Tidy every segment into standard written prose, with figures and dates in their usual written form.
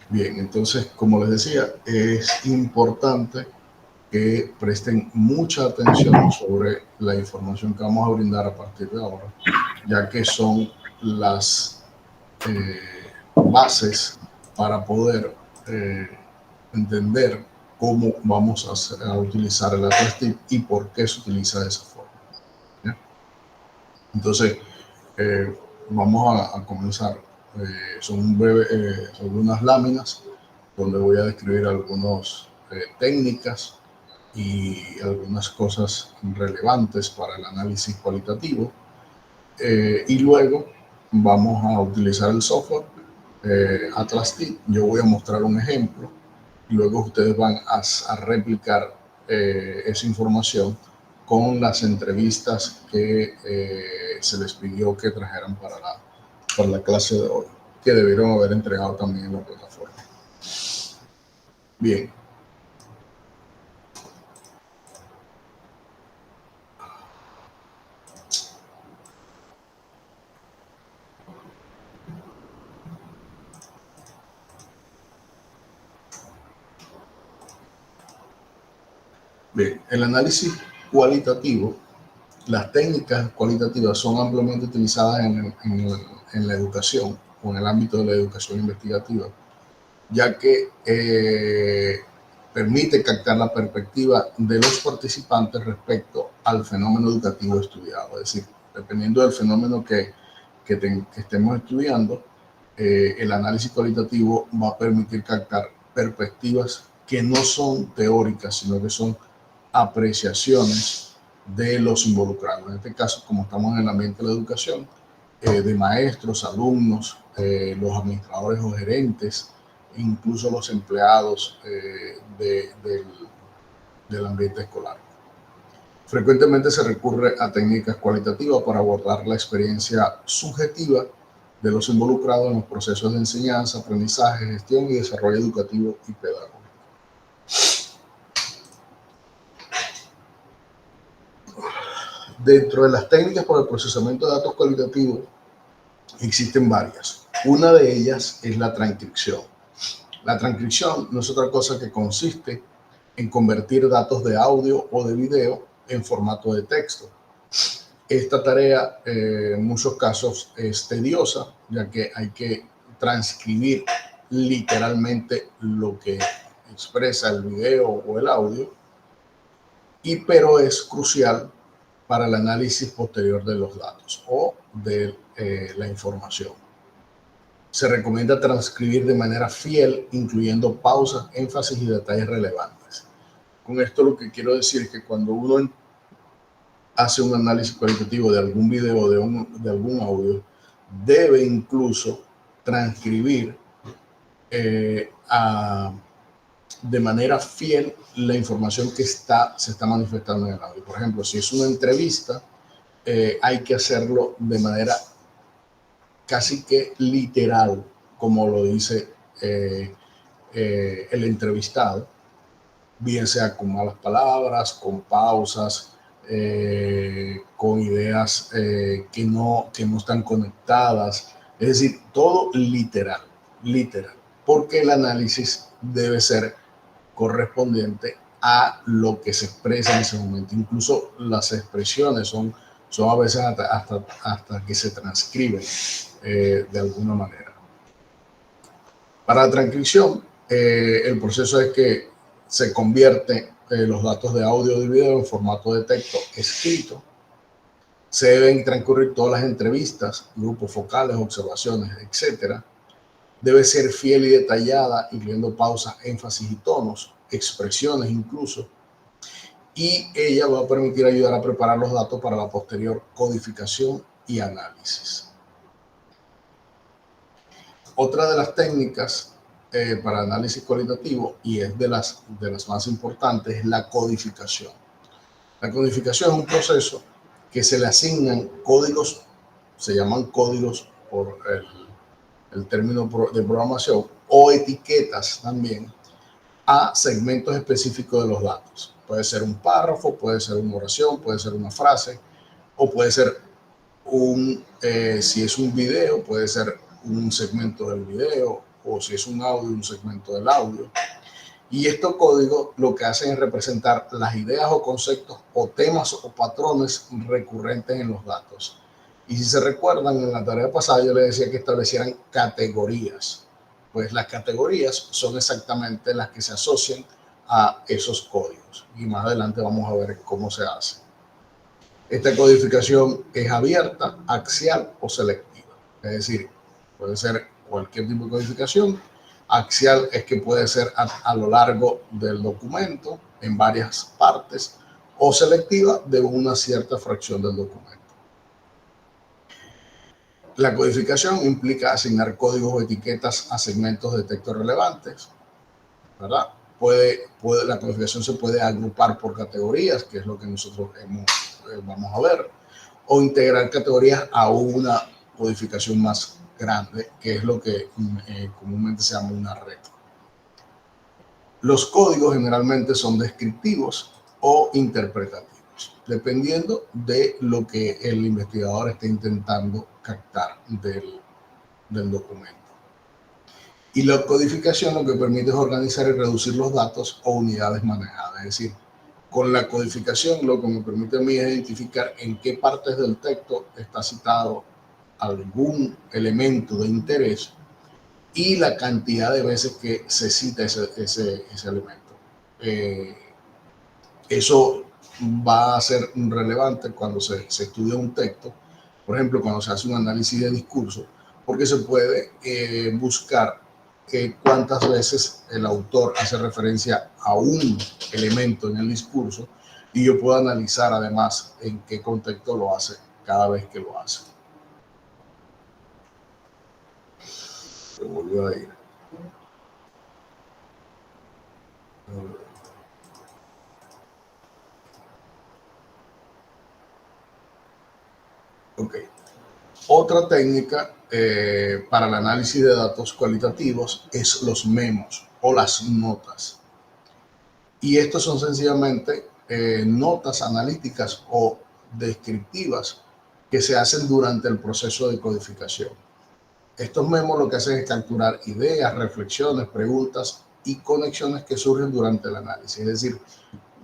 Bien, entonces, como les decía, es importante que presten mucha atención sobre la información que vamos a brindar a partir de ahora, ya que son las bases para poder eh, entender cómo vamos a utilizar el Atlas-TIP y por qué se utiliza de esa forma. ¿Ya? Entonces, eh, vamos a comenzar. Son unas láminas donde voy a describir algunas técnicas y algunas cosas relevantes para el análisis cualitativo. Y luego vamos a utilizar el software Atlas-TIP. Yo voy a mostrar un ejemplo y luego ustedes van a replicar esa información con las entrevistas que se les pidió que trajeran para la clase de hoy, que debieron haber entregado también en la plataforma. Bien. Bien, el análisis cualitativo, las técnicas cualitativas son ampliamente utilizadas en la educación o en el ámbito de la educación investigativa, ya que permite captar la perspectiva de los participantes respecto al fenómeno educativo estudiado. Es decir, dependiendo del fenómeno que estemos estudiando, el análisis cualitativo va a permitir captar perspectivas que no son teóricas, sino que son apreciaciones de los involucrados. En este caso, como estamos en el ambiente de la educación, de maestros, alumnos, los administradores o gerentes, incluso los empleados del ambiente escolar. Frecuentemente se recurre a técnicas cualitativas para abordar la experiencia subjetiva de los involucrados en los procesos de enseñanza, aprendizaje, gestión y desarrollo educativo y pedagógico. Dentro de las técnicas para el procesamiento de datos cualitativos existen varias. Una de ellas es la transcripción. La transcripción no es otra cosa que consiste en convertir datos de audio o de video en formato de texto. Esta tarea en muchos casos es tediosa, ya que hay que transcribir literalmente lo que expresa el video o el audio, pero es crucial para el análisis posterior de los datos o de la información. Se recomienda transcribir de manera fiel, incluyendo pausas, énfasis y detalles relevantes. Con esto lo que quiero decir es que cuando uno hace un análisis cualitativo de algún video o de algún audio, debe incluso transcribir de manera fiel la información que se está manifestando en el audio. Por ejemplo, si es una entrevista, hay que hacerlo de manera casi que literal, como lo dice el entrevistado, bien sea con malas palabras, con pausas, con ideas que no están conectadas. Es decir, todo literal, porque el análisis debe ser correspondiente a lo que se expresa en ese momento. Incluso las expresiones son a veces hasta que se transcriben de alguna manera. Para la transcripción, el proceso es que se convierte los datos de audio y video en formato de texto escrito. Se deben transcurrir todas las entrevistas, grupos focales, observaciones, etc. Debe ser fiel y detallada, incluyendo pausas, énfasis y tonos, expresiones incluso. Y ella va a permitir ayudar a preparar los datos para la posterior codificación y análisis. Otra de las técnicas para análisis cualitativo, y es de las más importantes, es la codificación. La codificación es un proceso que se le asignan códigos, se llaman códigos por el término de programación, o etiquetas también, a segmentos específicos de los datos. Puede ser un párrafo, puede ser una oración, puede ser una frase, o puede ser si es un video, puede ser un segmento del video o si es un audio, un segmento del audio. Y estos códigos lo que hacen es representar las ideas o conceptos o temas o patrones recurrentes en los datos. Y si se recuerdan, en la tarea pasada yo les decía que establecieran categorías. Pues las categorías son exactamente las que se asocian a esos códigos. Y más adelante vamos a ver cómo se hace. Esta codificación es abierta, axial o selectiva. Es decir, puede ser cualquier tipo de codificación. Axial es que puede ser a lo largo del documento, en varias partes, o selectiva de una cierta fracción del documento. La codificación implica asignar códigos o etiquetas a segmentos de texto relevantes, ¿verdad? La codificación se puede agrupar por categorías, que es lo que nosotros vamos a ver, o integrar categorías a una codificación más grande, que es lo que comúnmente se llama una red. Los códigos generalmente son descriptivos o interpretativos, dependiendo de lo que el investigador esté intentando captar del documento. Y la codificación lo que permite es organizar y reducir los datos o unidades manejadas. Es decir, con la codificación lo que me permite a mí es identificar en qué partes del texto está citado algún elemento de interés y la cantidad de veces que se cita ese elemento. Eso va a ser relevante cuando se estudia un texto, por ejemplo, cuando se hace un análisis de discurso, porque se puede buscar cuántas veces el autor hace referencia a un elemento en el discurso y yo puedo analizar además en qué contexto lo hace cada vez que lo hace. Se volvió a ir. Ok. Otra técnica para el análisis de datos cualitativos es los memos o las notas. Y estos son sencillamente notas analíticas o descriptivas que se hacen durante el proceso de codificación. Estos memos lo que hacen es capturar ideas, reflexiones, preguntas y conexiones que surgen durante el análisis. Es decir,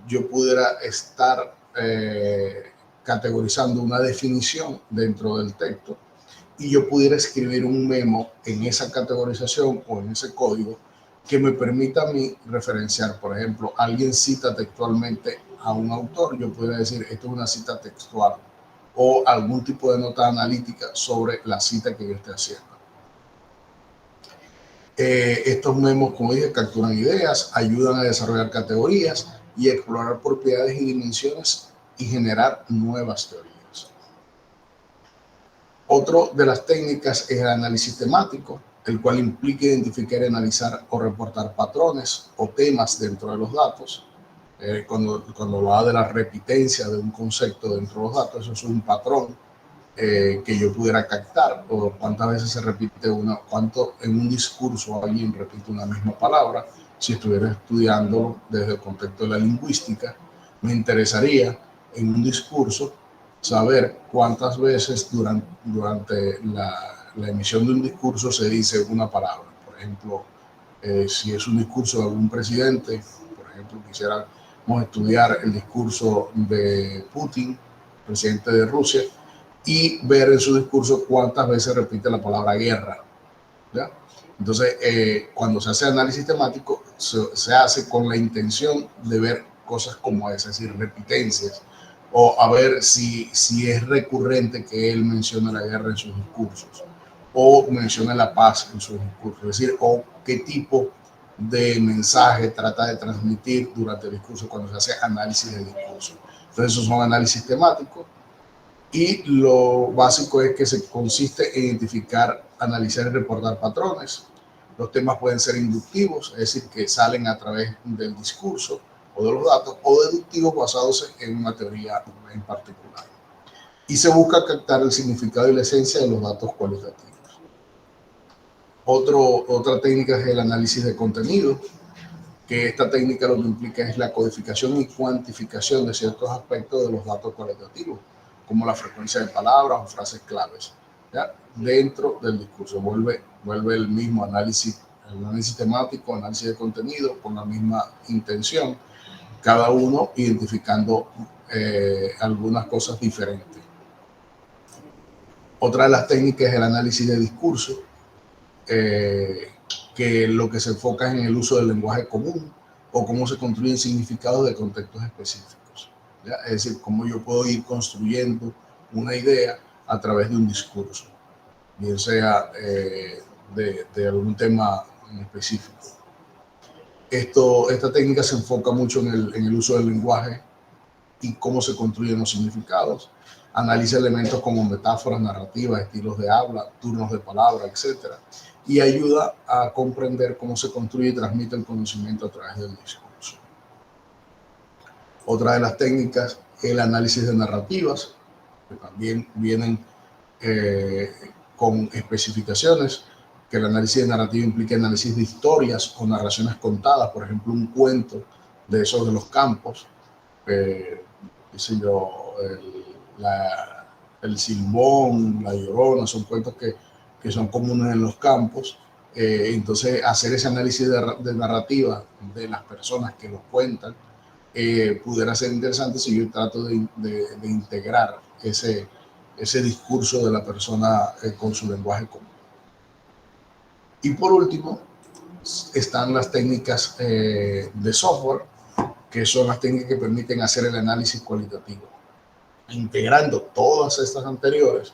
yo pudiera estar categorizando una definición dentro del texto y yo pudiera escribir un memo en esa categorización o en ese código que me permita a mí referenciar. Por ejemplo, alguien cita textualmente a un autor, yo pudiera decir, esto es una cita textual, o algún tipo de nota analítica sobre la cita que yo esté haciendo. Estos memos, como dije, capturan ideas, ayudan a desarrollar categorías y explorar propiedades y dimensiones y generar nuevas teorías. Otra de las técnicas es el análisis temático, el cual implica identificar, analizar o reportar patrones o temas dentro de los datos. Cuando va de la repitencia de un concepto dentro de los datos, eso es un patrón que yo pudiera captar, o cuántas veces se repite cuánto en un discurso alguien repite una misma palabra. Si estuviera estudiando desde el contexto de la lingüística, me interesaría en un discurso saber cuántas veces durante la emisión de un discurso se dice una palabra. Por ejemplo, si es un discurso de algún presidente, por ejemplo, quisiéramos estudiar el discurso de Putin, presidente de Rusia, y ver en su discurso cuántas veces repite la palabra guerra, ¿ya? Entonces, cuando se hace análisis temático, se hace con la intención de ver cosas como esa, es decir, repitencias, o a ver si es recurrente que él mencione la guerra en sus discursos, o mencione la paz en sus discursos, es decir, o qué tipo de mensaje trata de transmitir durante el discurso cuando se hace análisis de discurso. Entonces, esos son análisis temáticos. Y lo básico es que se consiste en identificar, analizar y reportar patrones. Los temas pueden ser inductivos, es decir, que salen a través del discurso o de los datos, o deductivos basados en una teoría en particular. Y se busca captar el significado y la esencia de los datos cualitativos. Otra técnica es el análisis de contenido, que esta técnica lo que implica es la codificación y cuantificación de ciertos aspectos de los datos cualitativos, como la frecuencia de palabras o frases claves, ¿ya? Dentro del discurso. Vuelve el mismo análisis análisis temático, análisis de contenido, con la misma intención, cada uno identificando algunas cosas diferentes. Otra de las técnicas es el análisis de discurso, que lo que se enfoca es en el uso del lenguaje común o cómo se construyen significados de contextos específicos, ¿ya? Es decir, cómo yo puedo ir construyendo una idea a través de un discurso, bien sea de algún tema en específico. Esta técnica se enfoca mucho en el uso del lenguaje y cómo se construyen los significados. Analiza elementos como metáforas, narrativas, estilos de habla, turnos de palabra, etc. Y ayuda a comprender cómo se construye y transmite el conocimiento a través del discurso. Otra de las técnicas es el análisis de narrativas, que también vienen con especificaciones, que el análisis de narrativa implica análisis de historias o narraciones contadas, por ejemplo, un cuento de esos de los campos, qué sé yo, el Silbón, la Llorona, son cuentos que son comunes en los campos. Entonces, hacer ese análisis de narrativa de las personas que los cuentan pudiera ser interesante si yo trato de integrar ese discurso de la persona con su lenguaje común. Y por último, están las técnicas de software, que son las técnicas que permiten hacer el análisis cualitativo. Integrando todas estas anteriores,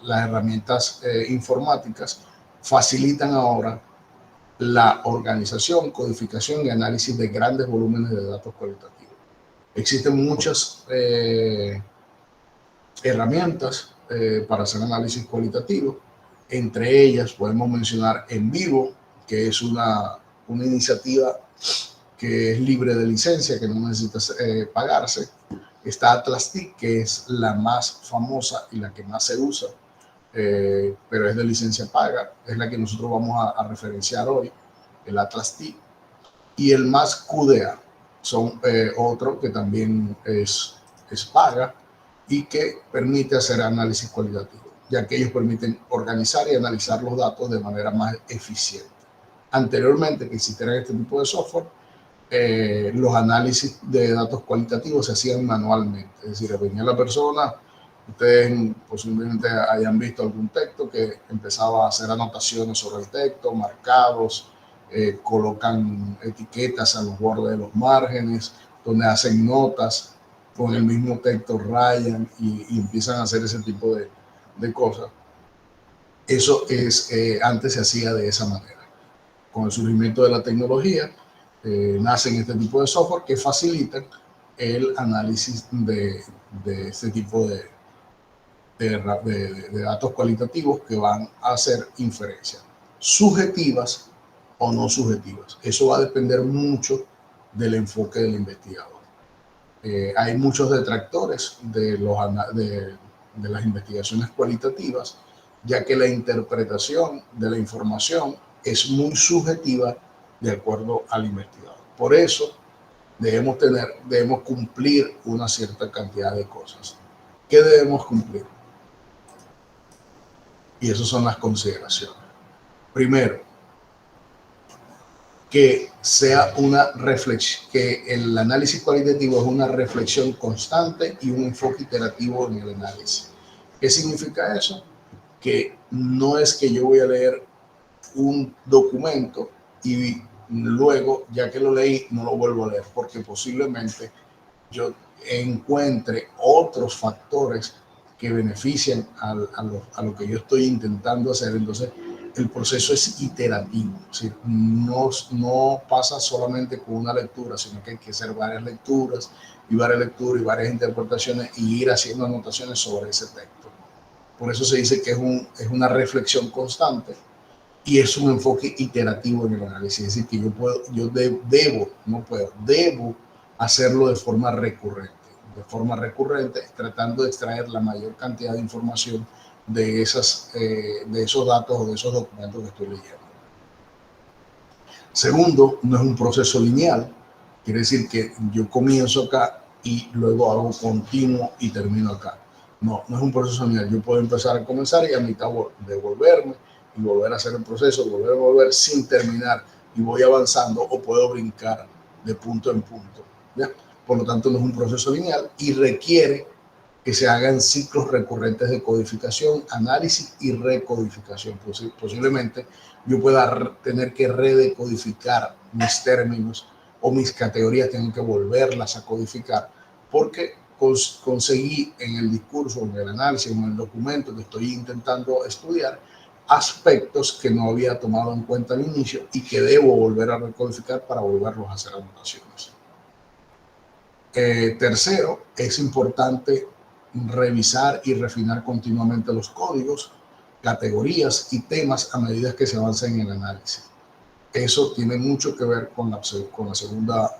las herramientas informáticas facilitan ahora la organización, codificación y análisis de grandes volúmenes de datos cualitativos. Existen muchas herramientas para hacer análisis cualitativo. Entre ellas podemos mencionar Envivo, que es una iniciativa que es libre de licencia, que no necesita pagarse. Está Atlas-TI, que es la más famosa y la que más se usa, pero es de licencia paga. Es la que nosotros vamos a referenciar hoy, el Atlas-TI. Y el MassQDA son otro que también es paga y que permite hacer análisis cualitativo, ya que ellos permiten organizar y analizar los datos de manera más eficiente. Anteriormente que existiera este tipo de software, los análisis de datos cualitativos se hacían manualmente, es decir, venía la persona, ustedes posiblemente hayan visto algún texto que empezaba a hacer anotaciones sobre el texto, marcados, colocan etiquetas a los bordes de los márgenes, donde hacen notas, con el mismo texto rayan y empiezan a hacer ese tipo de cosas. Eso es, antes se hacía de esa manera. Con el surgimiento de la tecnología, nacen este tipo de software que facilitan el análisis de este tipo de datos cualitativos que van a hacer inferencias subjetivas o no subjetivas. Eso va a depender mucho del enfoque del investigador. Hay muchos detractores de las investigaciones cualitativas, ya que la interpretación de la información es muy subjetiva de acuerdo al investigador. Por eso debemos cumplir una cierta cantidad de cosas. ¿Qué debemos cumplir? Y esas son las consideraciones. Primero, que sea una reflexión, que el análisis cualitativo es una reflexión constante y un enfoque iterativo en el análisis. ¿Qué significa eso? Que no es que yo voy a leer un documento y luego, ya que lo leí, no lo vuelvo a leer, porque posiblemente yo encuentre otros factores que benefician a lo que yo estoy intentando hacer. Entonces, el proceso es iterativo, es decir, no pasa solamente con una lectura, sino que hay que hacer varias lecturas y varias interpretaciones y ir haciendo anotaciones sobre ese texto. Por eso se dice que es una reflexión constante y es un enfoque iterativo en el análisis. Es decir, que debo hacerlo de forma recurrente, tratando de extraer la mayor cantidad de información de esos datos o de esos documentos que estoy leyendo. Segundo, no es un proceso lineal, quiere decir que yo comienzo acá y luego hago continuo y termino acá. No es un proceso lineal. Yo puedo empezar a comenzar y a mitad devolverme y volver a hacer el proceso, volver sin terminar, y voy avanzando o puedo brincar de punto en punto, ¿ya? Por lo tanto, no es un proceso lineal y requiere que se hagan ciclos recurrentes de codificación, análisis y recodificación. Posiblemente yo pueda tener que redecodificar mis términos o mis categorías, tengo que volverlas a codificar porque conseguí en el discurso, en el análisis, en el documento que estoy intentando estudiar, aspectos que no había tomado en cuenta al inicio y que debo volver a recodificar para volverlos a hacer anotaciones. Tercero, es importante revisar y refinar continuamente los códigos, categorías y temas a medida que se avanza en el análisis. Eso tiene mucho que ver con la segunda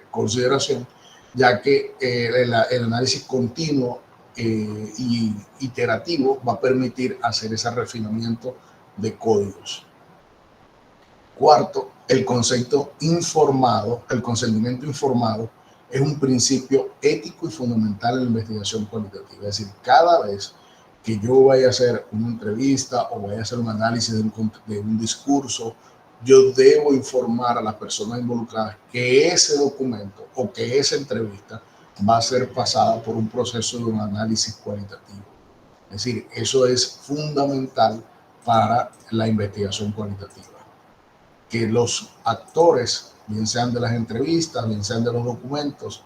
consideración, ya que el análisis continuo y iterativo va a permitir hacer ese refinamiento de códigos. Cuarto, el consentimiento informado es un principio ético y fundamental en la investigación cualitativa. Es decir, cada vez que yo vaya a hacer una entrevista o vaya a hacer un análisis de un discurso, yo debo informar a las personas involucradas que ese documento o que esa entrevista va a ser pasada por un proceso de un análisis cualitativo. Es decir, eso es fundamental para la investigación cualitativa. Que los actores, bien sean de las entrevistas, bien sean de los documentos,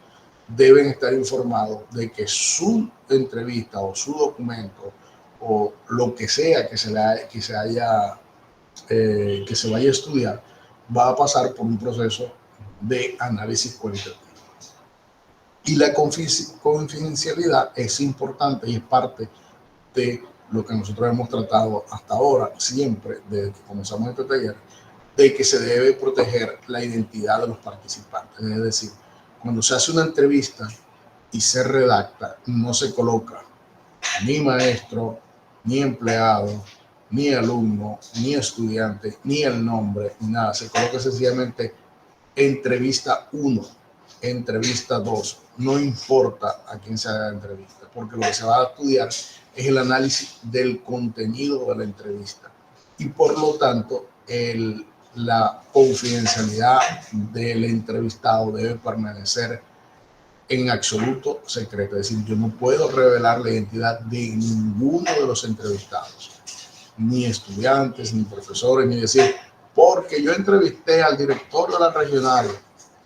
deben estar informados de que su entrevista o su documento o lo que sea que se vaya a estudiar va a pasar por un proceso de análisis cualitativo. Y la confidencialidad es importante y es parte de lo que nosotros hemos tratado hasta ahora, siempre, desde que comenzamos este taller, de que se debe proteger la identidad de los participantes. Es decir, cuando se hace una entrevista y se redacta, no se coloca ni maestro, ni empleado, ni alumno, ni estudiante, ni el nombre, ni nada. Se coloca sencillamente entrevista 1, entrevista 2. No importa a quién se haga la entrevista, porque lo que se va a estudiar es el análisis del contenido de la entrevista. Y por lo tanto, la confidencialidad del entrevistado debe permanecer en absoluto secreto. Es decir, yo no puedo revelar la identidad de ninguno de los entrevistados, ni estudiantes, ni profesores, ni decir, porque yo entrevisté al director de la regional.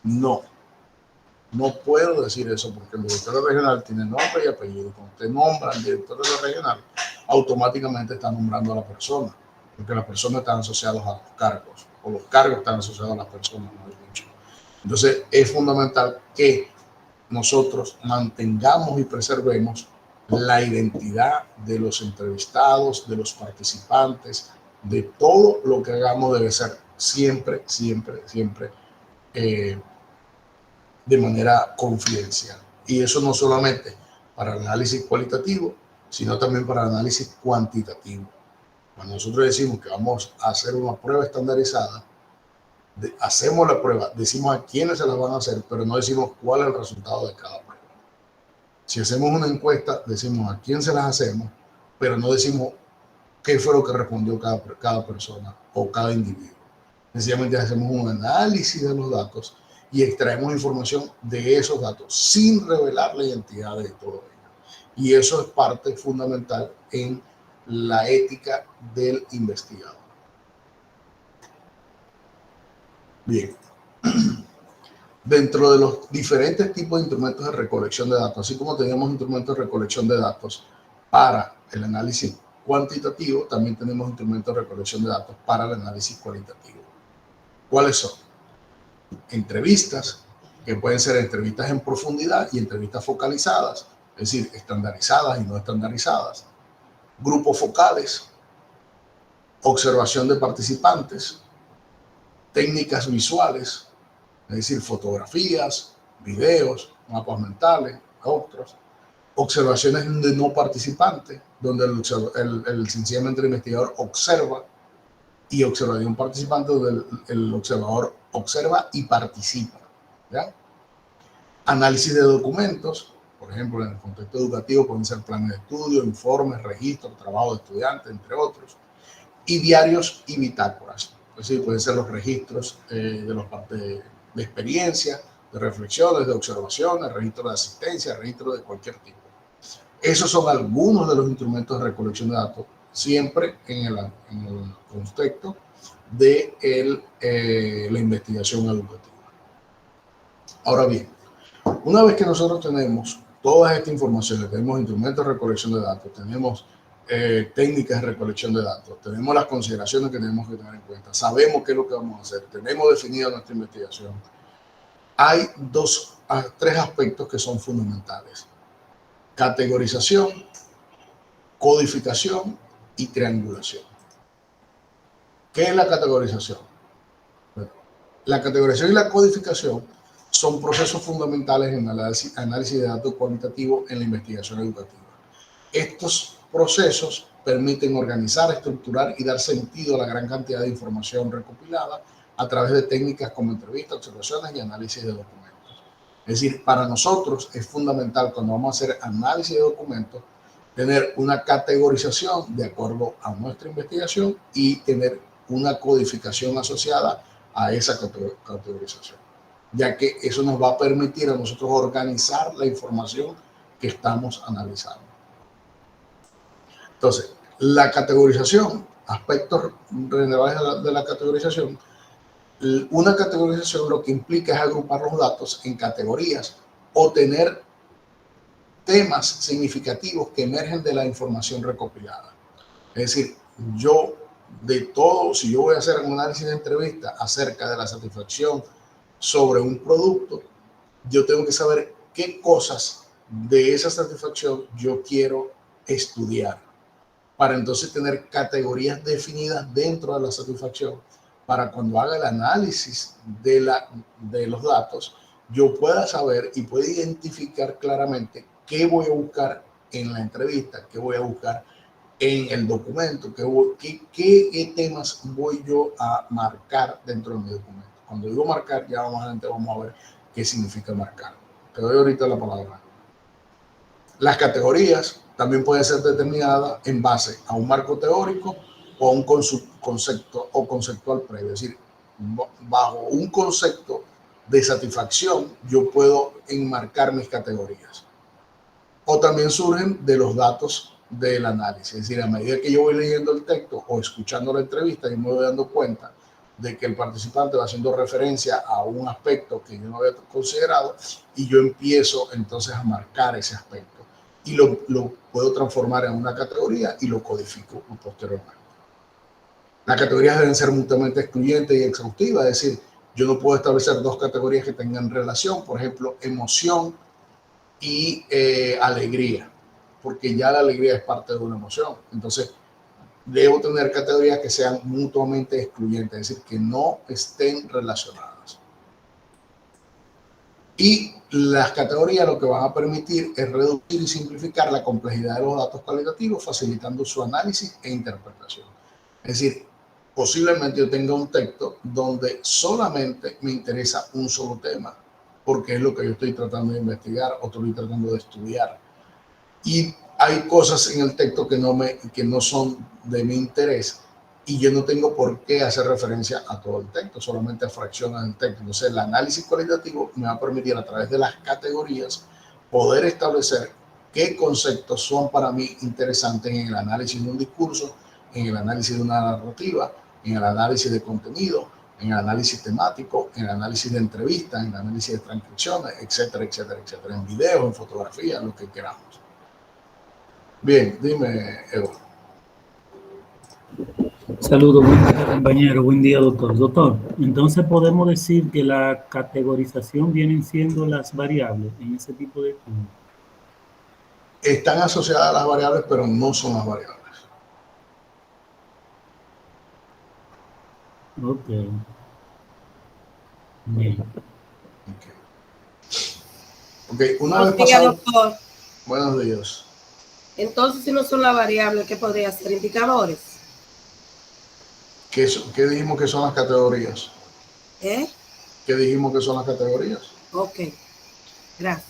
No puedo decir eso, porque el director de la regional tiene nombre y apellido. Cuando usted nombra al director de la regional, automáticamente está nombrando a la persona, porque las personas están asociadas a los cargos, o los cargos están asociados a las personas, no hay mucho. Entonces, es fundamental que nosotros mantengamos y preservemos la identidad de los entrevistados, de los participantes, de todo lo que hagamos debe ser siempre de manera confidencial. Y eso no solamente para el análisis cualitativo, sino también para el análisis cuantitativo. Cuando nosotros decimos que vamos a hacer una prueba estandarizada, hacemos la prueba, decimos a quiénes se la van a hacer, pero no decimos cuál es el resultado de cada prueba. Si hacemos una encuesta, decimos a quién se las hacemos, pero no decimos qué fue lo que respondió cada persona o cada individuo. Sencillamente hacemos un análisis de los datos y extraemos información de esos datos sin revelar la identidad de todo ello. Y eso es parte fundamental en la ética del investigador. Bien. Dentro de los diferentes tipos de instrumentos de recolección de datos, así como tenemos instrumentos de recolección de datos para el análisis cuantitativo, también tenemos instrumentos de recolección de datos para el análisis cualitativo. ¿Cuáles son? Entrevistas, que pueden ser entrevistas en profundidad y entrevistas focalizadas, es decir, estandarizadas y no estandarizadas. Grupos focales, observación de participantes, técnicas visuales, es decir, fotografías, videos, mapas mentales, otros. Observaciones de no participantes, donde sencillamente el investigador observa, y observación de un participante donde el observador observa y participa. ¿Ya? Análisis de documentos, por ejemplo, en el contexto educativo pueden ser planes de estudio, informes, registros, trabajo de estudiantes, entre otros. y diarios y bitácoras. Es decir, pueden ser los registros de los partes de experiencia, de reflexiones, de observaciones, registros de asistencia, registros de cualquier tipo. Esos son algunos de los instrumentos de recolección de datos, siempre en el contexto de la investigación educativa. Ahora bien, una vez que nosotros tenemos toda esta información, tenemos instrumentos de recolección de datos, tenemos técnicas de recolección de datos, tenemos las consideraciones que tenemos que tener en cuenta, sabemos qué es lo que vamos a hacer, tenemos definida nuestra investigación, hay tres aspectos que son fundamentales: categorización, codificación y triangulación. ¿Qué es la categorización? Bueno, la categorización y la codificación son procesos fundamentales en el análisis de datos cualitativos en la investigación educativa. Estos procesos permiten organizar, estructurar y dar sentido a la gran cantidad de información recopilada a través de técnicas como entrevistas, observaciones y análisis de documentos. Es decir, para nosotros es fundamental, cuando vamos a hacer análisis de documentos, tener una categorización de acuerdo a nuestra investigación y tener una codificación asociada a esa categorización, ya que eso nos va a permitir a nosotros organizar la información que estamos analizando. Entonces, la categorización, aspectos relevantes de la categorización. Una categorización lo que implica es agrupar los datos en categorías o tener temas significativos que emergen de la información recopilada. Es decir, yo de todo, si yo voy a hacer un análisis de entrevista acerca de la satisfacción sobre un producto, yo tengo que saber qué cosas de esa satisfacción yo quiero estudiar, para entonces tener categorías definidas dentro de la satisfacción, para cuando haga el análisis de los datos, yo pueda saber y pueda identificar claramente qué voy a buscar en la entrevista, qué voy a buscar en el documento, qué temas voy yo a marcar dentro de mi documento. Cuando digo marcar, ya más adelante vamos a ver qué significa marcar. Te doy ahorita la palabra. Las categorías también pueden ser determinadas en base a un marco teórico o a un concepto o conceptual previo. Es decir, bajo un concepto de satisfacción, yo puedo enmarcar mis categorías. O también surgen de los datos del análisis. Es decir, a medida que yo voy leyendo el texto o escuchando la entrevista, yo me voy dando cuenta de que el participante va haciendo referencia a un aspecto que yo no había considerado y yo empiezo entonces a marcar ese aspecto y lo puedo transformar en una categoría y lo codifico posteriormente. Las categorías deben ser mutuamente excluyentes y exhaustivas, es decir, yo no puedo establecer dos categorías que tengan relación, por ejemplo, emoción y alegría, porque ya la alegría es parte de una emoción. Entonces, debo tener categorías que sean mutuamente excluyentes, es decir, que no estén relacionadas. Y las categorías lo que van a permitir es reducir y simplificar la complejidad de los datos cualitativos, facilitando su análisis e interpretación. Es decir, posiblemente yo tenga un texto donde solamente me interesa un solo tema, porque es lo que yo estoy tratando de investigar o estoy tratando de estudiar. Y hay cosas en el texto que no son de mi interés y yo no tengo por qué hacer referencia a todo el texto, solamente a fracciones del texto. Entonces, el análisis cualitativo me va a permitir, a través de las categorías, poder establecer qué conceptos son para mí interesantes en el análisis de un discurso, en el análisis de una narrativa, en el análisis de contenido, en el análisis temático, en el análisis de entrevistas, en el análisis de transcripciones, etcétera, etcétera, etcétera, en videos, en fotografías, lo que queramos. Bien, dime, Evo. Saludos, buen día, compañero, buen día, doctor. Doctor, entonces podemos decir que la categorización vienen siendo las variables en ese tipo de estudios. Están asociadas a las variables, pero no son las variables. Ok. Bien. Okay. Una vez pasado. Doctor. Buenos días. Entonces, si no son las variables, ¿qué podría ser? ¿Indicadores? ¿Qué dijimos que son las categorías? ¿Eh? ¿Qué dijimos que son las categorías? Ok, gracias.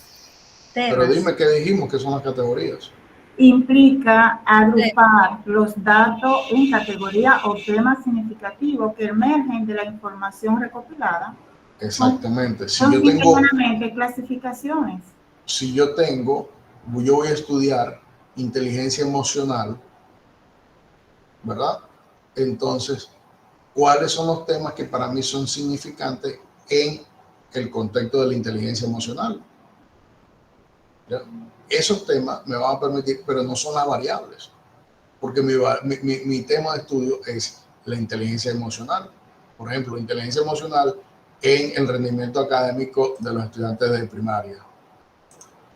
Pero dime qué dijimos que son las categorías. implica agrupar los datos en categorías o temas significativos que emergen de la información recopilada. Exactamente. Son simplemente clasificaciones. Si yo voy a estudiar inteligencia emocional, ¿verdad? Entonces, ¿cuáles son los temas que para mí son significantes en el contexto de la inteligencia emocional? ¿Ya? Esos temas me van a permitir, pero no son las variables, porque mi tema de estudio es la inteligencia emocional. Por ejemplo, inteligencia emocional en el rendimiento académico de los estudiantes de primaria.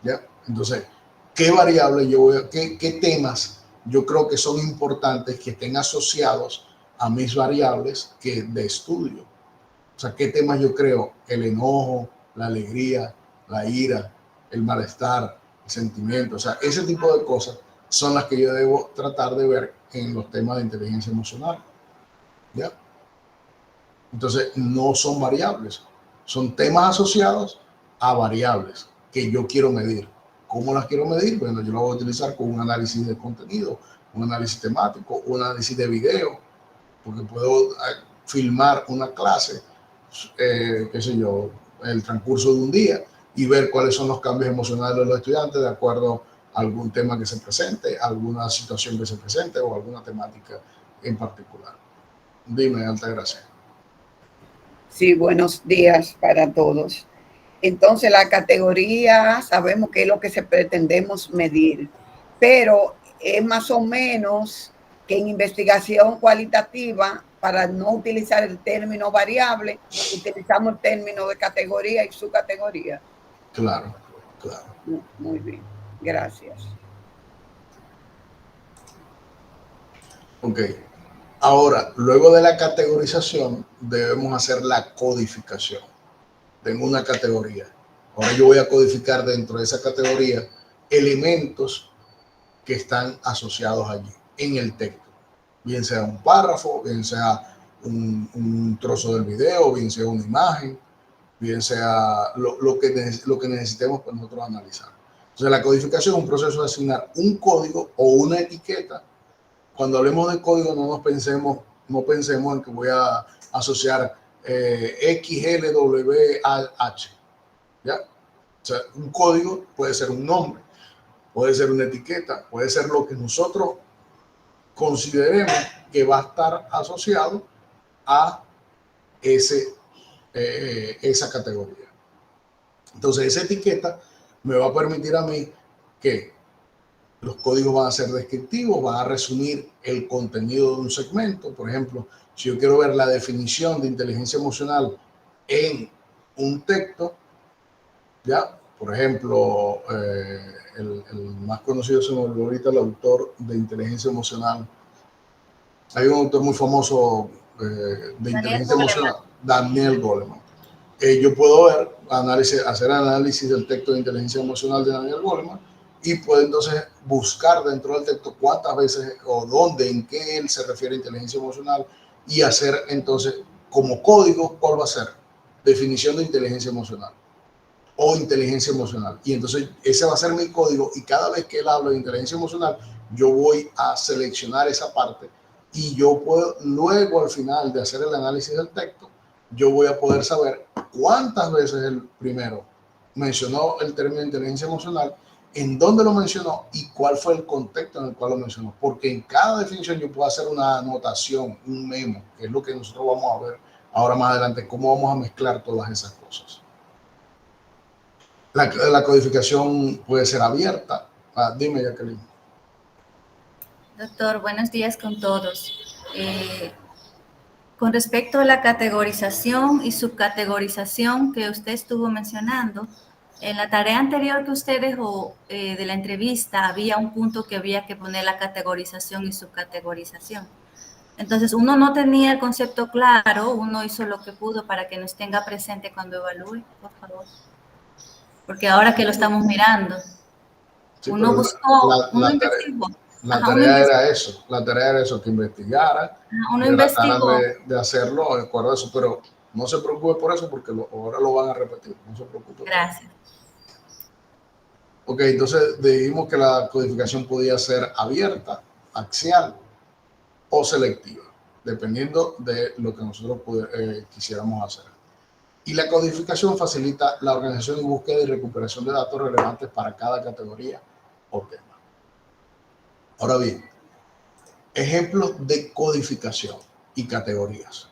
¿Ya? Entonces, ¿qué variables qué temas yo creo que son importantes que estén asociados a mis variables de estudio? O sea, ¿qué temas yo creo? El enojo, la alegría, la ira, el malestar, el sentimiento. O sea, ese tipo de cosas son las que yo debo tratar de ver en los temas de inteligencia emocional. ¿Ya? Entonces, no son variables, son temas asociados a variables que yo quiero medir. ¿Cómo las quiero medir? Bueno, yo lo voy a utilizar con un análisis de contenido, un análisis temático, un análisis de video, porque puedo filmar una clase, qué sé yo, el transcurso de un día y ver cuáles son los cambios emocionales de los estudiantes de acuerdo a algún tema que se presente, alguna situación que se presente o alguna temática en particular. Dime, Altagracia. Sí, buenos días para todos. Entonces, la categoría sabemos que es lo que se pretendemos medir, pero es más o menos que en investigación cualitativa, para no utilizar el término variable, utilizamos el término de categoría y subcategoría. Claro, claro. Muy bien, gracias. Ok. Ahora, luego de la categorización, debemos hacer la codificación. Tengo una categoría. Ahora yo voy a codificar dentro de esa categoría elementos que están asociados allí, en el texto. Bien sea un párrafo, bien sea un trozo del video, bien sea una imagen, bien sea lo que necesitemos para nosotros analizar. Entonces, la codificación es un proceso de asignar un código o una etiqueta. Cuando hablemos de código, no pensemos en que voy a asociar XLWH. ¿Ya? O sea, un código puede ser un nombre, puede ser una etiqueta, puede ser lo que nosotros consideremos que va a estar asociado a esa categoría. Entonces, esa etiqueta me va a permitir a mí que los códigos van a ser descriptivos, van a resumir el contenido de un segmento. Por ejemplo, si yo quiero ver la definición de inteligencia emocional en un texto, ¿ya? Por ejemplo, el más conocido, se me olvidó ahorita, el autor de inteligencia emocional. Hay un autor muy famoso de inteligencia emocional, Daniel Goleman. Yo puedo hacer análisis del texto de inteligencia emocional de Daniel Goleman y puedo entonces buscar dentro del texto cuántas veces o dónde, en qué él se refiere a inteligencia emocional y hacer entonces como código cuál va a ser definición de inteligencia emocional o inteligencia emocional. Y entonces ese va a ser mi código y cada vez que él habla de inteligencia emocional, yo voy a seleccionar esa parte y yo puedo luego al final de hacer el análisis del texto, yo voy a poder saber cuántas veces el primero mencionó el término de inteligencia emocional, en dónde lo mencionó y cuál fue el contexto en el cual lo mencionó. Porque en cada definición yo puedo hacer una anotación, un memo, que es lo que nosotros vamos a ver ahora más adelante, cómo vamos a mezclar todas esas cosas. La codificación puede ser abierta. Dime, Jacqueline. Doctor, buenos días con todos. Con respecto a la categorización y subcategorización que usted estuvo mencionando, en la tarea anterior que usted dejó de la entrevista, había un punto que había que poner la categorización y subcategorización. Entonces, uno no tenía el concepto claro, uno hizo lo que pudo para que nos tenga presente cuando evalúe, por favor. Porque ahora que lo estamos mirando, sí, uno buscó, uno investigó. La tarea era eso, que investigara, uno investigó. De hacerlo de acuerdo a eso, pero no se preocupe por eso porque ahora lo van a repetir, no se preocupe. Gracias. Ok, entonces dijimos que la codificación podía ser abierta, axial o selectiva, dependiendo de lo que nosotros quisiéramos hacer. Y la codificación facilita la organización y búsqueda y recuperación de datos relevantes para cada categoría o tema. Ahora bien, ejemplos de codificación y categorías.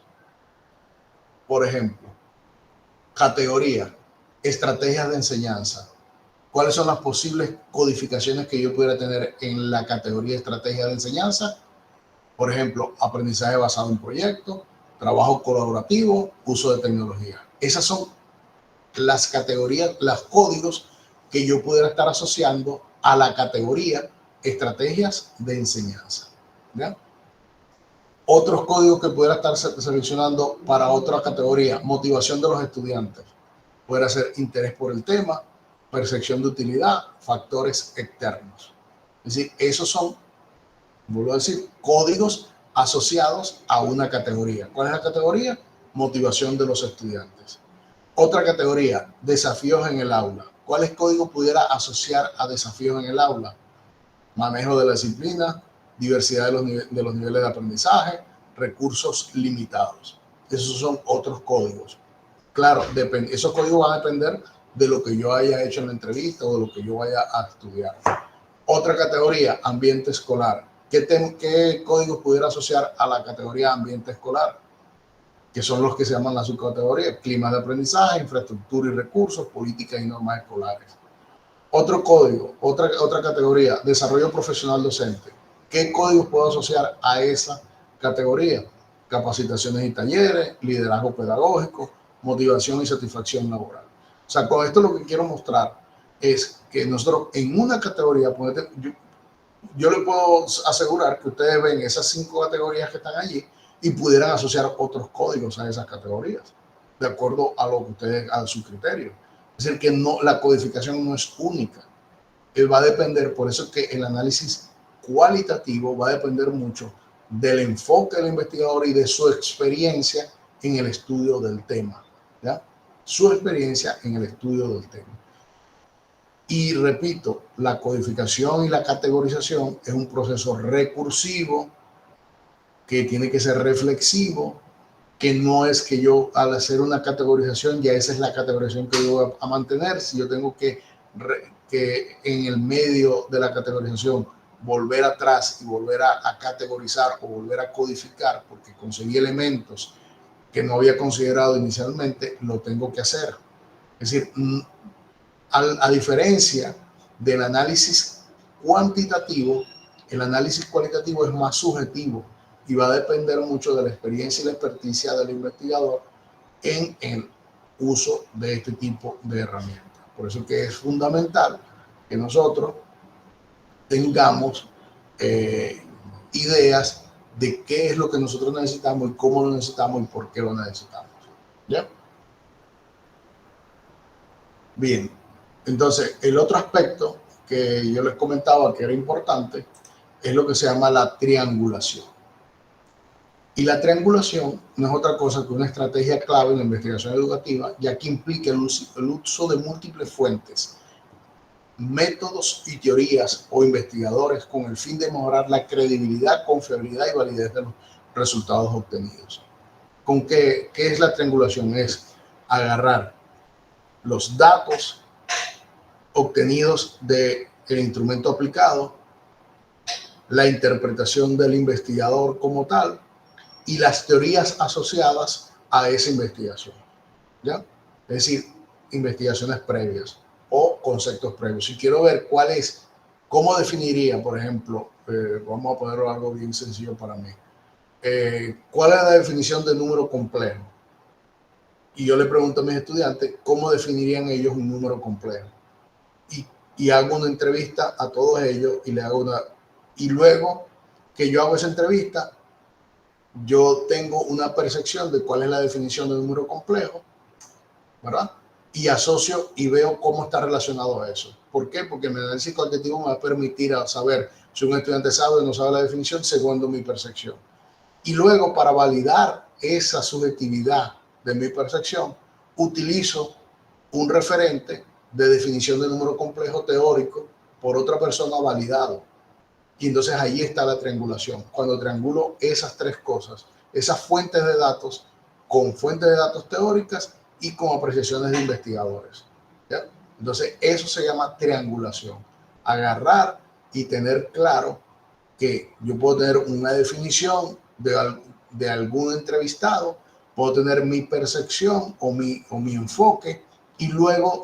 Por ejemplo, categoría, estrategias de enseñanza. ¿Cuáles son las posibles codificaciones que yo pudiera tener en la categoría estrategia de enseñanza? Por ejemplo, aprendizaje basado en proyectos, trabajo colaborativo, uso de tecnología. Esas son las categorías, los códigos que yo pudiera estar asociando a la categoría estrategias de enseñanza. ¿Ya? Otros códigos que pudiera estar seleccionando para otra categoría, motivación de los estudiantes. Puede ser interés por el tema, percepción de utilidad, factores externos. Es decir, esos son, vuelvo a decir, códigos asociados a una categoría. ¿Cuál es la categoría? Motivación de los estudiantes. Otra categoría, desafíos en el aula. ¿Cuáles códigos pudiera asociar a desafíos en el aula? Manejo de la disciplina, diversidad de los niveles de aprendizaje, recursos limitados. Esos son otros códigos. Claro, esos códigos van a depender de lo que yo haya hecho en la entrevista o de lo que yo vaya a estudiar. Otra categoría, ambiente escolar. ¿Qué códigos pudiera asociar a la categoría ambiente escolar? Que son los que se llaman la subcategoría, clima de aprendizaje, infraestructura y recursos, políticas y normas escolares. Otro código, otra categoría, desarrollo profesional docente. ¿Qué códigos puedo asociar a esa categoría? Capacitaciones y talleres, liderazgo pedagógico, motivación y satisfacción laboral. O sea, con esto lo que quiero mostrar es que nosotros en una categoría, yo le puedo asegurar que ustedes ven esas 5 categorías que están allí y pudieran asociar otros códigos a esas categorías, de acuerdo a lo que ustedes, a su criterio. Es decir, que no, la codificación no es única. Va a depender, por eso es que el análisis cualitativo va a depender mucho del enfoque del investigador y de su experiencia en el estudio del tema. ¿Ya? Su experiencia en el estudio del tema. Y repito, la codificación y la categorización es un proceso recursivo que tiene que ser reflexivo, que no es que yo al hacer una categorización ya esa es la categorización que yo voy a mantener. Si yo tengo que en el medio de la categorización volver atrás y volver a categorizar o volver a codificar porque conseguí elementos que no había considerado inicialmente, lo tengo que hacer. Es decir, a diferencia del análisis cuantitativo, el análisis cualitativo es más subjetivo y va a depender mucho de la experiencia y la experticia del investigador en el uso de este tipo de herramientas. Por eso que es fundamental que nosotros tengamos ideas de qué es lo que nosotros necesitamos y cómo lo necesitamos y por qué lo necesitamos. ¿Ya? Bien, entonces el otro aspecto que yo les comentaba que era importante es lo que se llama la triangulación. Y la triangulación no es otra cosa que una estrategia clave en la investigación educativa, ya que implica el uso de múltiples fuentes, métodos y teorías o investigadores con el fin de mejorar la credibilidad, confiabilidad y validez de los resultados obtenidos. ¿Con qué es la triangulación? Es agarrar los datos obtenidos del instrumento aplicado, la interpretación del investigador como tal y las teorías asociadas a esa investigación. ¿Ya? Es decir, investigaciones previas o conceptos previos. Si quiero ver cómo definiría, por ejemplo, vamos a poner algo bien sencillo para mí. ¿Cuál es la definición de número complejo? Y yo le pregunto a mis estudiantes cómo definirían ellos un número complejo. Y hago una entrevista a todos ellos y luego que yo hago esa entrevista, yo tengo una percepción de cuál es la definición de número complejo, ¿verdad? Y asocio y veo cómo está relacionado a eso. ¿Por qué? Porque el análisis cuantitativo me va a permitir saber si un estudiante sabe o no sabe la definición según mi percepción. Y luego, para validar esa subjetividad de mi percepción, utilizo un referente de definición de número complejo teórico por otra persona validado. Y entonces ahí está la triangulación. Cuando triangulo esas tres cosas, esas fuentes de datos con fuentes de datos teóricas y con apreciaciones de investigadores. ¿Ya? Entonces eso se llama triangulación. Agarrar y tener claro que yo puedo tener una definición de algún entrevistado, puedo tener mi percepción o mi enfoque, y luego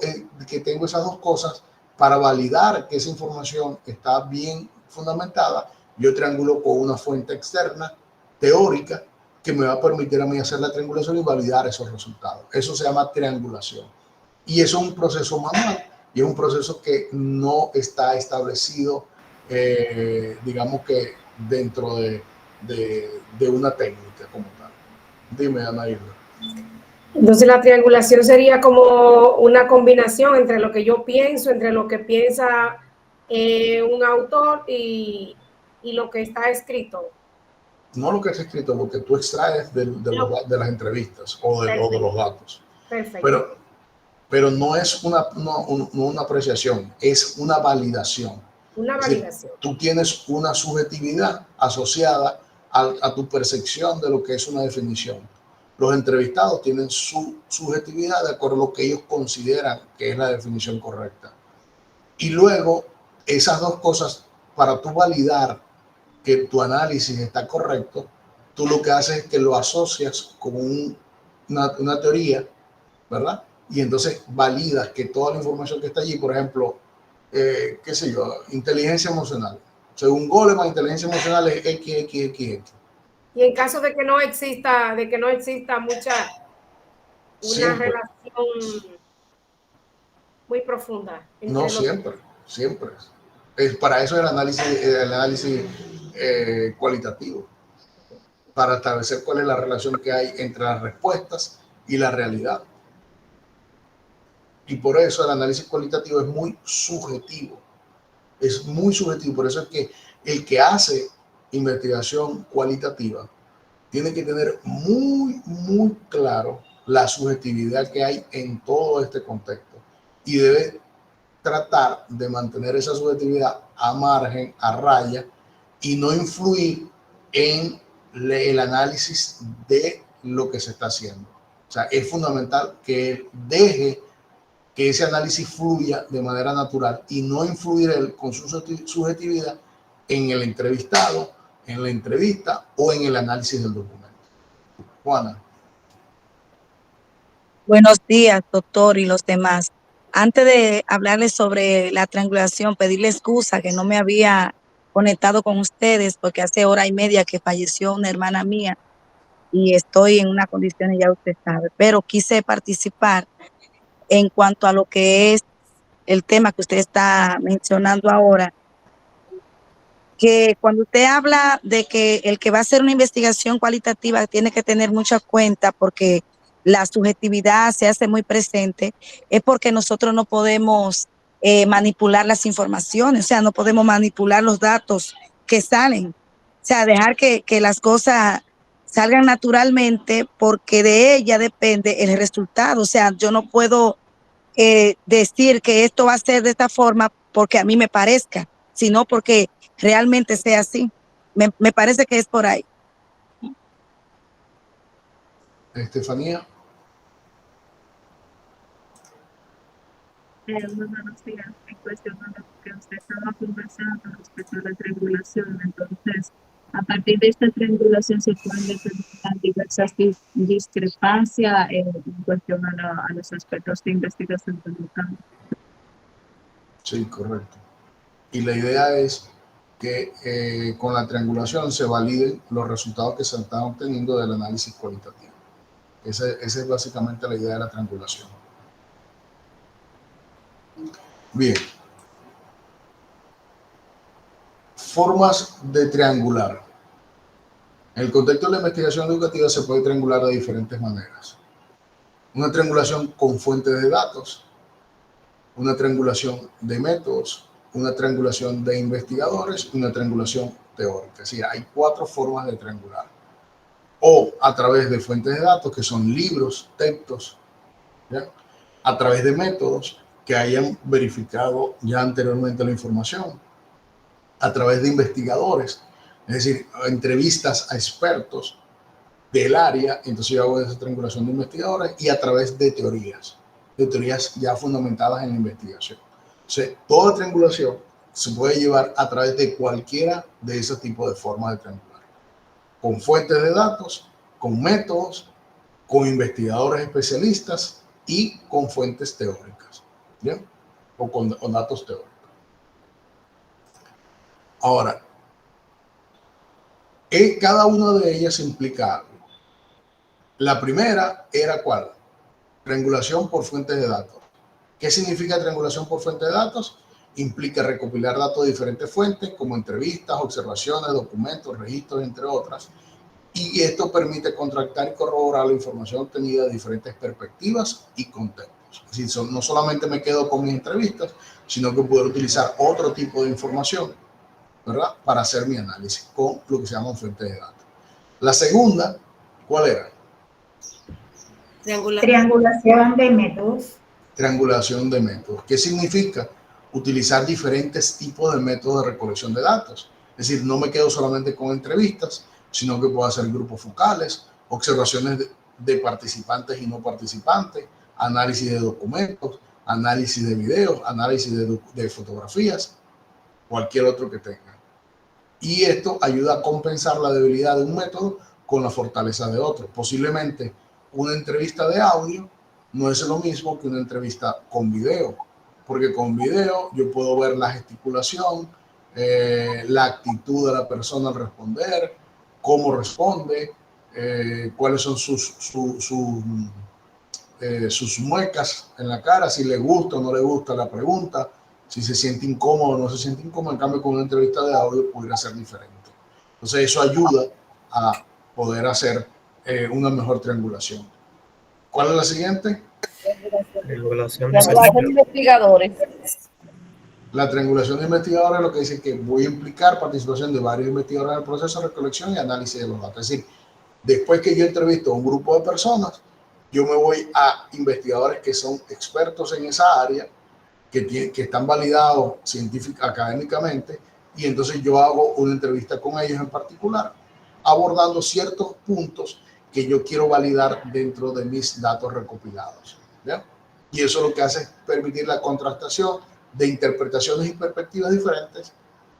que tengo esas dos cosas para validar que esa información está bien fundamentada, yo triangulo con una fuente externa teórica que me va a permitir a mí hacer la triangulación y validar esos resultados. Eso se llama triangulación. Y eso es un proceso manual y es un proceso que no está establecido, digamos que dentro de una técnica como tal. Dime, Ana Isla. Entonces la triangulación sería como una combinación entre lo que yo pienso, entre lo que piensa un autor y lo que está escrito. No lo que está escrito, lo que tú extraes de las entrevistas o de los datos. Perfecto. Pero no es una apreciación, es una validación. Una validación. Tú tienes una subjetividad asociada a tu percepción de lo que es una definición. Los entrevistados tienen su subjetividad de acuerdo a lo que ellos consideran que es la definición correcta. Y luego, esas dos cosas, para tú validar que tu análisis está correcto, tú lo que haces es que lo asocias con una teoría, ¿verdad? Y entonces validas que toda la información que está allí, por ejemplo, qué sé yo, inteligencia emocional. Según Goleman, inteligencia emocional es X. Y en caso de que no exista, una relación muy profunda. No, siempre. Para eso el análisis cualitativo, para establecer cuál es la relación que hay entre las respuestas y la realidad. Y por eso el análisis cualitativo es muy subjetivo. Es muy subjetivo. Por eso es que el que hace investigación cualitativa tiene que tener muy, muy claro la subjetividad que hay en todo este contexto. Y debe tratar de mantener esa subjetividad a margen, a raya, y no influir en el análisis de lo que se está haciendo. O sea, es fundamental que él deje que ese análisis fluya de manera natural y no influir él con su subjetividad en el entrevistado, en la entrevista o en el análisis del documento. Juana. Buenos días, doctor, y los demás. Antes de hablarles sobre la triangulación, pedirle excusa que no me había conectado con ustedes porque hace hora y media que falleció una hermana mía y estoy en una condición, ya usted sabe, pero quise participar en cuanto a lo que es el tema que usted está mencionando ahora, que cuando usted habla de que el que va a hacer una investigación cualitativa tiene que tener mucha cuenta porque la subjetividad se hace muy presente, es porque nosotros no podemos manipular las informaciones, o sea, no podemos manipular los datos que salen, o sea, dejar que las cosas salgan naturalmente porque de ella depende el resultado, o sea, yo no puedo decir que esto va a ser de esta forma porque a mí me parezca, sino porque realmente sea así. Me parece que es por ahí. Estefanía. Muy buenos días. En cuestión de lo que usted estaba conversando respecto a la triangulación, entonces, a partir de esta triangulación se pueden determinar diversas discrepancias en cuestión a los aspectos de investigación del campo. Sí, correcto. Y la idea es que con la triangulación se validen los resultados que se están obteniendo del análisis cualitativo. Esa es básicamente la idea de la triangulación. Bien. Formas de triangular. En el contexto de la investigación educativa se puede triangular de diferentes maneras. Una triangulación con fuentes de datos, una triangulación de métodos, una triangulación de investigadores y una triangulación teórica. Es decir, hay 4 formas de triangular. O a través de fuentes de datos, que son libros, textos, ¿ya? A través de métodos, que hayan verificado ya anteriormente la información a través de investigadores, es decir, entrevistas a expertos del área. Entonces yo hago esa triangulación de investigadores y a través de teorías ya fundamentadas en la investigación. Entonces, toda triangulación se puede llevar a través de cualquiera de esos tipos de formas de triangular, con fuentes de datos, con métodos, con investigadores especialistas y con fuentes teóricas, ¿bien? O con datos teóricos. Ahora, cada una de ellas implica algo. La primera era ¿cuál? Triangulación por fuentes de datos. ¿Qué significa triangulación por fuentes de datos? Implica recopilar datos de diferentes fuentes, como entrevistas, observaciones, documentos, registros, entre otras. Y esto permite contrastar y corroborar la información obtenida de diferentes perspectivas y contextos. Es decir, no solamente me quedo con mis entrevistas, sino que puedo utilizar otro tipo de información, ¿verdad?, para hacer mi análisis con lo que se llama fuentes de datos. La segunda, ¿cuál era? Triangulación de métodos. Triangulación de métodos. ¿Qué significa? Utilizar diferentes tipos de métodos de recolección de datos. Es decir, no me quedo solamente con entrevistas, sino que puedo hacer grupos focales, observaciones de participantes y no participantes, análisis de documentos, análisis de videos, análisis de fotografías, cualquier otro que tenga. Y esto ayuda a compensar la debilidad de un método con la fortaleza de otro. Posiblemente una entrevista de audio no es lo mismo que una entrevista con video, porque con video yo puedo ver la gesticulación, la actitud de la persona al responder, cómo responde, cuáles son sus muecas en la cara, si le gusta o no le gusta la pregunta, si se siente incómodo o no se siente incómodo. En cambio, con una entrevista de audio pudiera ser diferente. Entonces, eso ayuda a poder hacer una mejor triangulación. ¿Cuál es la siguiente? Triangulación de investigadores. La triangulación de investigadores es lo que dice que voy a implicar participación de varios investigadores en el proceso de recolección y análisis de los datos. Es decir, después que yo entrevisto a un grupo de personas, yo me voy a investigadores que son expertos en esa área, que están validados académicamente, y entonces yo hago una entrevista con ellos en particular, abordando ciertos puntos que yo quiero validar dentro de mis datos recopilados, ¿bien? Y eso lo que hace es permitir la contrastación de interpretaciones y perspectivas diferentes,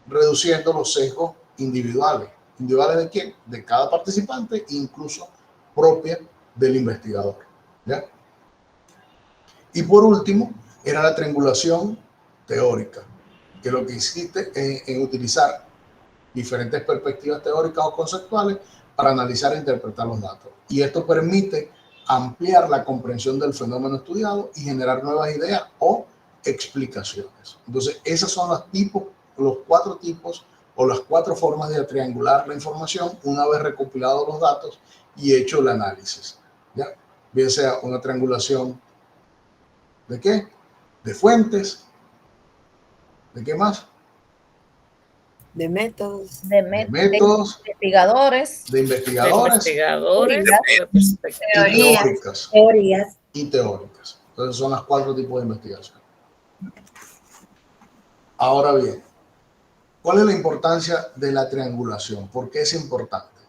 reduciendo los sesgos individuales. ¿Individuales de quién? De cada participante, incluso propia del investigador, ¿ya? Y por último, era la triangulación teórica, que lo que insiste en utilizar diferentes perspectivas teóricas o conceptuales para analizar e interpretar los datos. Y esto permite ampliar la comprensión del fenómeno estudiado y generar nuevas ideas o explicaciones. Entonces, esos son los cuatro tipos o las cuatro formas de triangular la información una vez recopilados los datos y hecho el análisis, ¿ya? Bien sea una triangulación ¿de qué? De fuentes. ¿De qué más? De métodos. De métodos. De investigadores. De investigadores. Teorías. Y teóricas. Entonces son los cuatro tipos de investigación. Ahora bien, ¿cuál es la importancia de la triangulación? ¿Por qué es importante?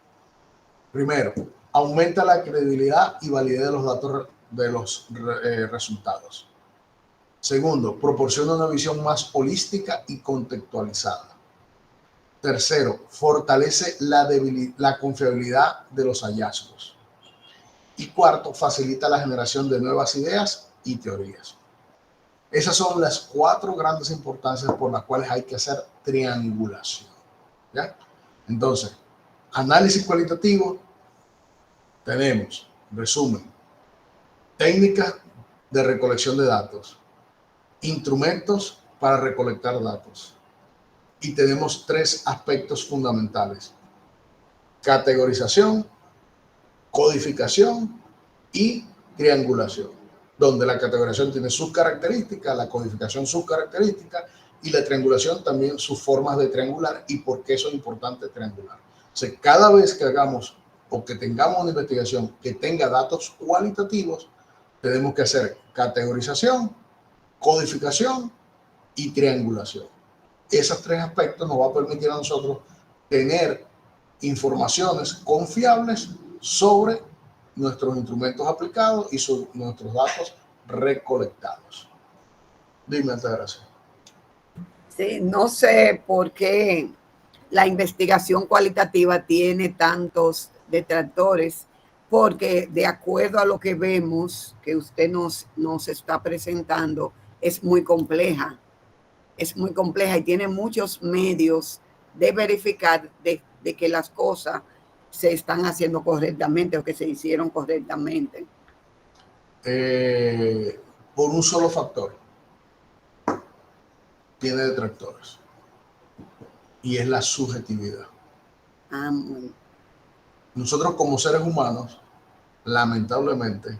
Primero, aumenta la credibilidad y validez de los datos de los resultados. Segundo, proporciona una visión más holística y contextualizada. Tercero, fortalece la confiabilidad de los hallazgos. Y cuarto, facilita la generación de nuevas ideas y teorías. Esas son las cuatro grandes importancias por las cuales hay que hacer triangulación, ¿ya? Entonces, análisis cualitativo, tenemos, resumen, técnicas de recolección de datos, instrumentos para recolectar datos. Y tenemos tres aspectos fundamentales: categorización, codificación y triangulación, donde la categorización tiene sus características, la codificación sus características y la triangulación también sus formas de triangular y por qué eso es importante triangular. O sea, cada vez que hagamos o que tengamos una investigación que tenga datos cualitativos, tenemos que hacer categorización, codificación y triangulación. Esos tres aspectos nos va a permitir a nosotros tener informaciones confiables sobre nuestros instrumentos aplicados y sobre nuestros datos recolectados. Dime, Altagracia. Sí, no sé por qué la investigación cualitativa tiene tantos detractores, porque de acuerdo a lo que vemos que usted nos está presentando, es muy compleja y tiene muchos medios de verificar de que las cosas se están haciendo correctamente o que se hicieron correctamente. Por un solo factor tiene detractores, y es la subjetividad. Nosotros como seres humanos, lamentablemente,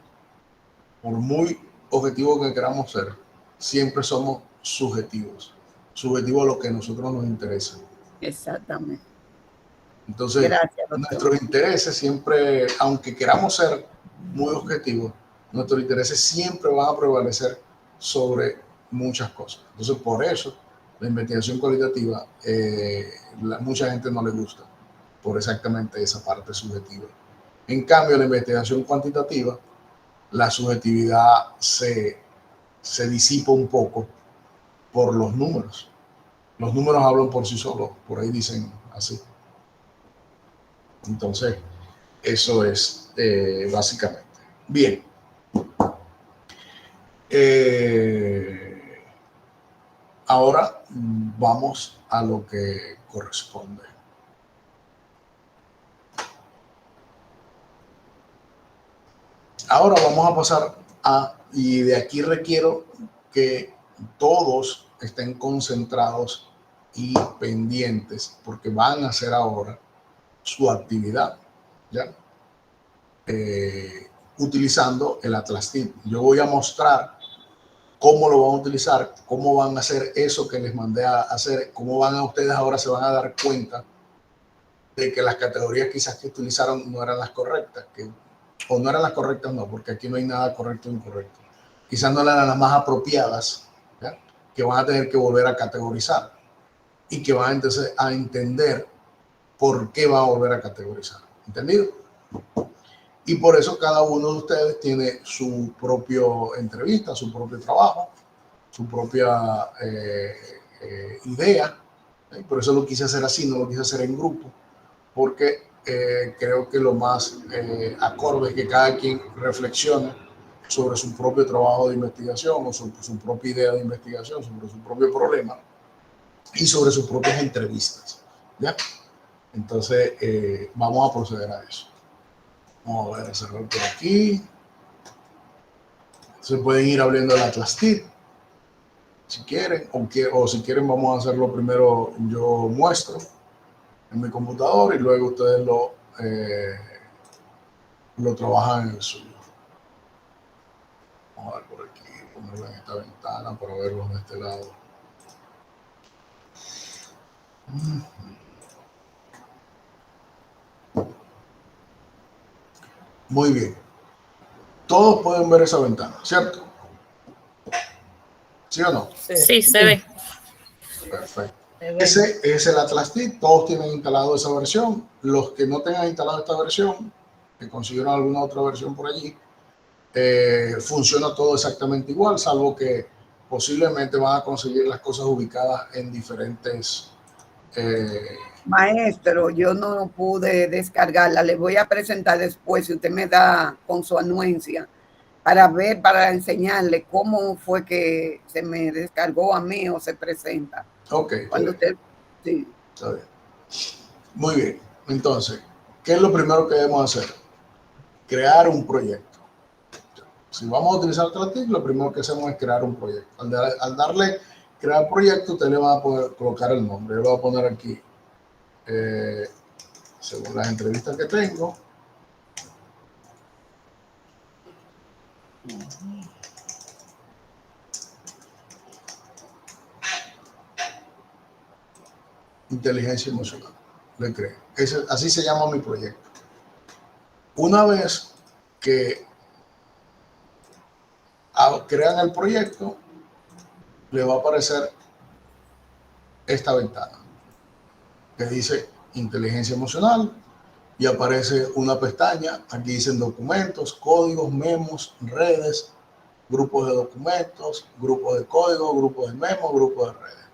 por muy objetivos que queramos ser, siempre somos subjetivos a lo que a nosotros nos interesa. Exactamente. Entonces, gracias, nuestros intereses siempre, aunque queramos ser muy objetivos, nuestros intereses siempre van a prevalecer sobre muchas cosas. Entonces, por eso, la investigación cualitativa, mucha gente no le gusta, por exactamente esa parte subjetiva. En cambio, la investigación cuantitativa, la subjetividad se disipa un poco por los números. Los números hablan por sí solos, por ahí dicen así. Entonces, eso es básicamente. Bien. Ahora vamos a lo que corresponde. Ahora vamos a pasar y de aquí requiero que todos estén concentrados y pendientes, porque van a hacer ahora su actividad, ¿ya? Utilizando el Atlas-TIP. Yo voy a mostrar cómo lo van a utilizar, cómo van a hacer eso que les mandé a hacer, cómo van a ustedes ahora se van a dar cuenta de que las categorías quizás que utilizaron no eran las correctas, o no eran las correctas, no, porque aquí no hay nada correcto o incorrecto. Quizás no eran las más apropiadas, ¿ya? Que van a tener que volver a categorizar y que van entonces a entender por qué va a volver a categorizar. ¿Entendido? Y por eso cada uno de ustedes tiene su propia entrevista, su propio trabajo, su propia idea. Por eso lo quise hacer así, no lo quise hacer en grupo, porque creo que lo más acorde es que cada quien reflexione sobre su propio trabajo de investigación o sobre su propia idea de investigación, sobre su propio problema y sobre sus propias entrevistas, ¿ya? Entonces, vamos a proceder a eso. Vamos a ver, a cerrar por aquí. Se pueden ir abriendo el Atlas-TIP, si quieren, o si quieren vamos a hacerlo primero, yo muestro en mi computador y luego ustedes lo trabajan en el suyo. Vamos a ver por aquí, ponerlo en esta ventana para verlo de este lado. Muy bien. Todos pueden ver esa ventana, ¿cierto? ¿Sí o no? Sí, se ve. Perfecto. Ese es el Atlas-TIP. Todos tienen instalado esa versión. Los que no tengan instalado esta versión, que consiguieron alguna otra versión por allí, funciona todo exactamente igual, salvo que posiblemente van a conseguir las cosas ubicadas en diferentes... Maestro, yo no pude descargarla. Le voy a presentar después, si usted me da con su anuencia, para enseñarle cómo fue que se me descargó a mí o se presenta. Ok. Cuando usted, sí. Está bien. Muy bien. Entonces, ¿qué es lo primero que debemos hacer? Crear un proyecto. Si vamos a utilizar Atlas-TIP, lo primero que hacemos es crear un proyecto. Al darle crear proyecto, usted le va a poder colocar el nombre. Yo le voy a poner aquí, según las entrevistas que tengo. Inteligencia emocional. Le creo. Así se llama mi proyecto. Una vez que crean el proyecto, le va a aparecer esta ventana que dice inteligencia emocional y aparece una pestaña. Aquí dicen documentos, códigos, memos, redes, grupos de documentos, grupos de código, grupos de memos, grupos de redes.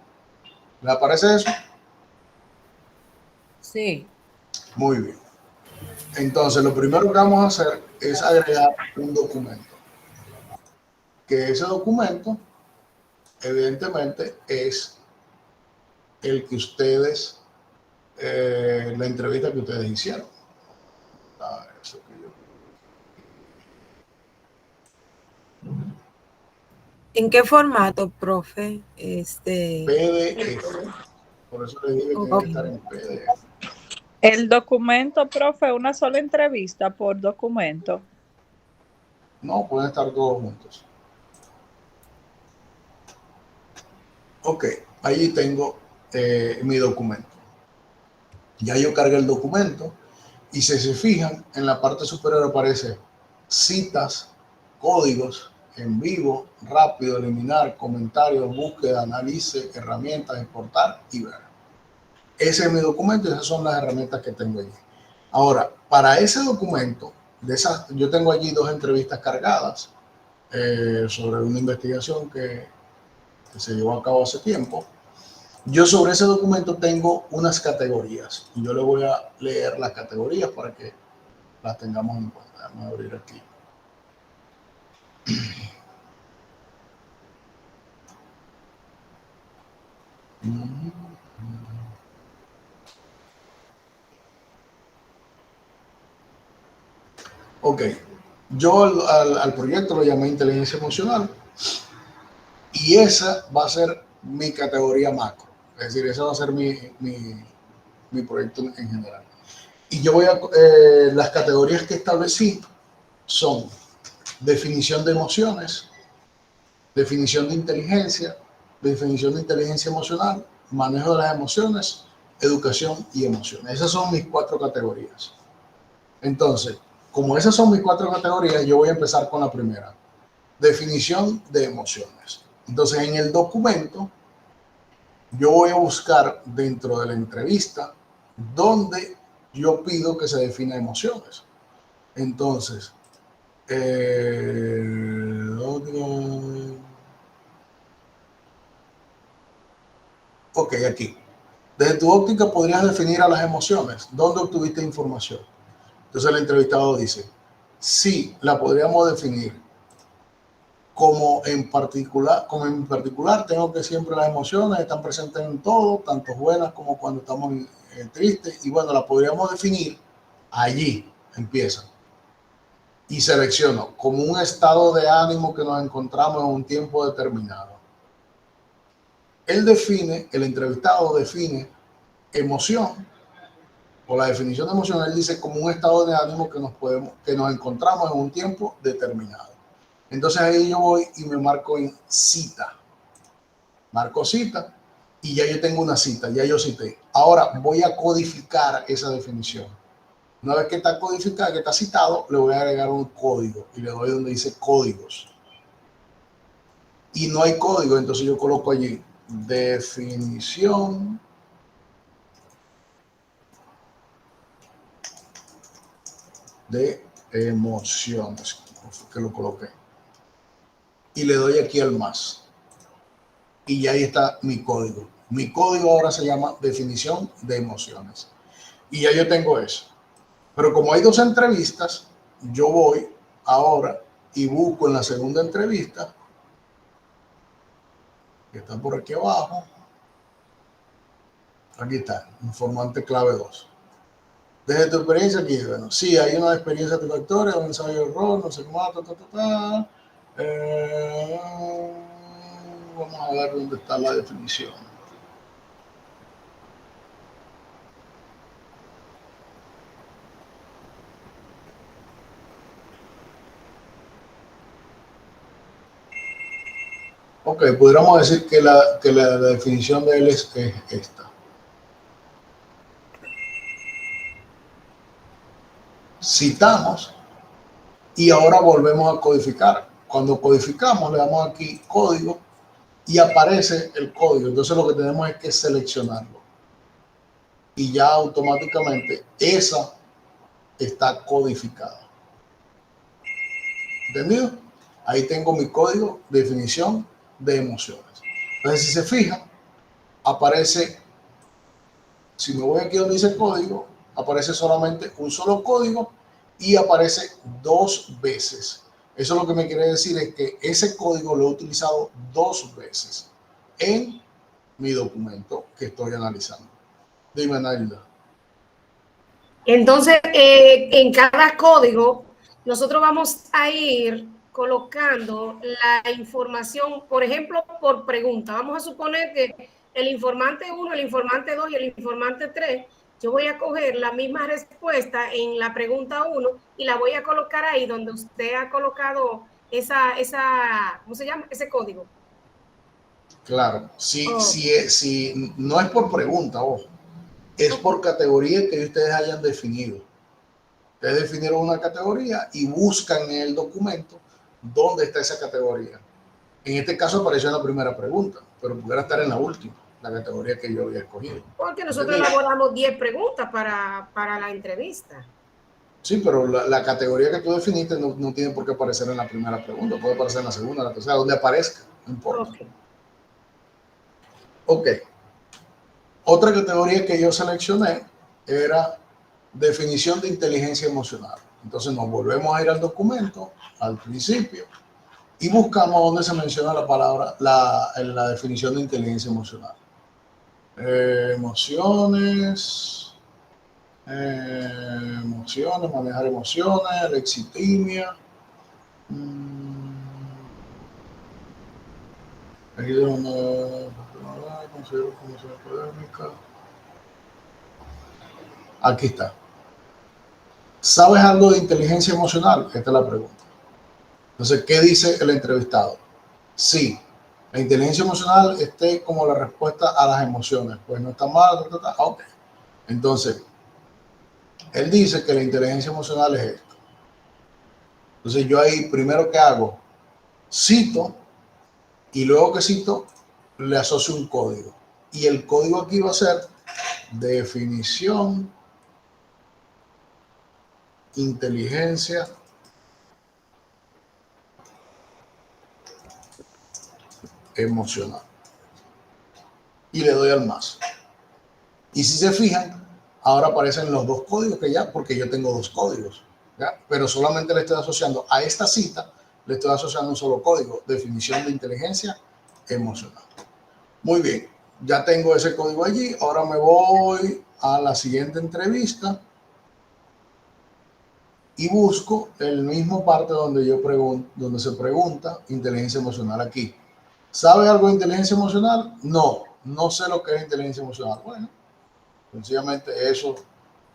¿Le aparece eso? Sí. Muy bien. Entonces, lo primero que vamos a hacer es agregar un documento. Que ese documento, evidentemente, es el que ustedes, la entrevista que ustedes hicieron. Eso que yo... ¿En qué formato, profe? PDF. Por eso les digo que tiene que estar en PDF. El documento, profe, una sola entrevista por documento. No, pueden estar todos juntos. Ok, allí tengo mi documento. Ya yo cargué el documento y si se fijan, en la parte superior aparece citas, códigos, en vivo, rápido, eliminar, comentarios, búsqueda, análisis, herramientas, exportar y ver. Ese es mi documento y esas son las herramientas que tengo allí. Ahora, para ese documento, yo tengo allí 2 entrevistas cargadas sobre una investigación que se llevó a cabo hace tiempo. Yo sobre ese documento tengo unas categorías y yo le voy a leer las categorías para que las tengamos en cuenta. Vamos a abrir aquí. Ok, yo al proyecto lo llamé inteligencia emocional y esa va a ser mi categoría macro, es decir, esa va a ser mi proyecto en general. Y yo voy a, las categorías que establecí son definición de emociones, definición de inteligencia emocional, manejo de las emociones, educación y emociones. Esas son mis 4 categorías. Entonces, como esas son mis 4 categorías, yo voy a empezar con la primera. Definición de emociones. Entonces, en el documento, yo voy a buscar dentro de la entrevista donde yo pido que se defina emociones. Entonces, ok, aquí. Desde tu óptica podrías definir a las emociones. ¿Dónde obtuviste información? Entonces el entrevistado dice, sí, la podríamos definir como en particular tengo que siempre las emociones están presentes en todo, tanto buenas como cuando estamos tristes, y bueno, la podríamos definir allí, empieza. Y selecciono como un estado de ánimo que nos encontramos en un tiempo determinado. Él define, el entrevistado define emoción, o la definición de emoción, él dice como un estado de ánimo que nos encontramos en un tiempo determinado. Entonces ahí yo voy y me marco en cita. Marco cita y ya yo tengo una cita, ya yo cité. Ahora voy a codificar esa definición. Una vez que está codificada, que está citado, le voy a agregar un código y le doy donde dice códigos. Y no hay código, entonces yo coloco allí definición de emociones, que lo coloqué. Y le doy aquí al más. Y ya ahí está mi código. Mi código ahora se llama definición de emociones. Y ya yo tengo eso. Pero como hay 2 entrevistas, yo voy ahora y busco en la segunda entrevista, que está por aquí abajo. Aquí está, informante clave 2. Desde tu experiencia aquí, bueno, sí, hay una experiencia satisfactoria, un ensayo de error, no sé cómo, vamos a ver dónde está la definición. Ok, podríamos decir que la definición de él es esta. Citamos y ahora volvemos a codificar. Cuando codificamos, le damos aquí código y aparece el código. Entonces lo que tenemos es que seleccionarlo. Y ya automáticamente esa está codificada. ¿Entendido? Ahí tengo mi código de definición de emociones. Entonces, si se fijan, aparece, si me voy aquí donde dice código, aparece solamente un solo código y aparece 2 veces. Eso lo que me quiere decir es que ese código lo he utilizado 2 veces en mi documento que estoy analizando. Dime, Nailda. Entonces, en cada código, nosotros vamos a ir colocando la información, por ejemplo, por pregunta. Vamos a suponer que el informante 1, el informante 2 y el informante 3, yo voy a coger la misma respuesta en la pregunta 1 y la voy a colocar ahí donde usted ha colocado ¿cómo se llama? Ese código. Claro, si no es por pregunta, ojo, es por categoría que ustedes hayan definido. Ustedes definieron una categoría y buscan en el documento dónde está esa categoría. En este caso apareció en la primera pregunta, pero pudiera estar en la última, la categoría que yo había escogido. Porque nosotros elaboramos 10 preguntas para la entrevista. Sí, pero la categoría que tú definiste no tiene por qué aparecer en la primera pregunta, puede aparecer en la segunda, en la tercera, donde aparezca, no importa. Ok. Otra categoría que yo seleccioné era definición de inteligencia emocional. Entonces nos volvemos a ir al documento, al principio, y buscamos donde se menciona la palabra, la definición de inteligencia emocional. Emociones, manejar emociones, lexitimia. Aquí tengo Aquí está. ¿Sabes algo de inteligencia emocional? Esta es la pregunta. Entonces, ¿qué dice el entrevistado? Sí, la inteligencia emocional esté como la respuesta a las emociones. Pues no está mal, ok. Entonces, él dice que la inteligencia emocional es esto. Entonces, yo ahí primero que hago, cito, y luego que cito, le asocio un código. Y el código aquí va a ser definición, inteligencia emocional. Y le doy al más. Y si se fijan, ahora aparecen los 2 códigos que ya, porque yo tengo 2 códigos, ¿ya? Pero solamente le estoy asociando a esta cita, le estoy asociando un solo código, definición de inteligencia emocional. Muy bien, ya tengo ese código allí, ahora me voy a la siguiente entrevista y busco el mismo parte donde donde se pregunta inteligencia emocional aquí. ¿Sabe algo de inteligencia emocional? No, no sé lo que es inteligencia emocional. Bueno, sencillamente eso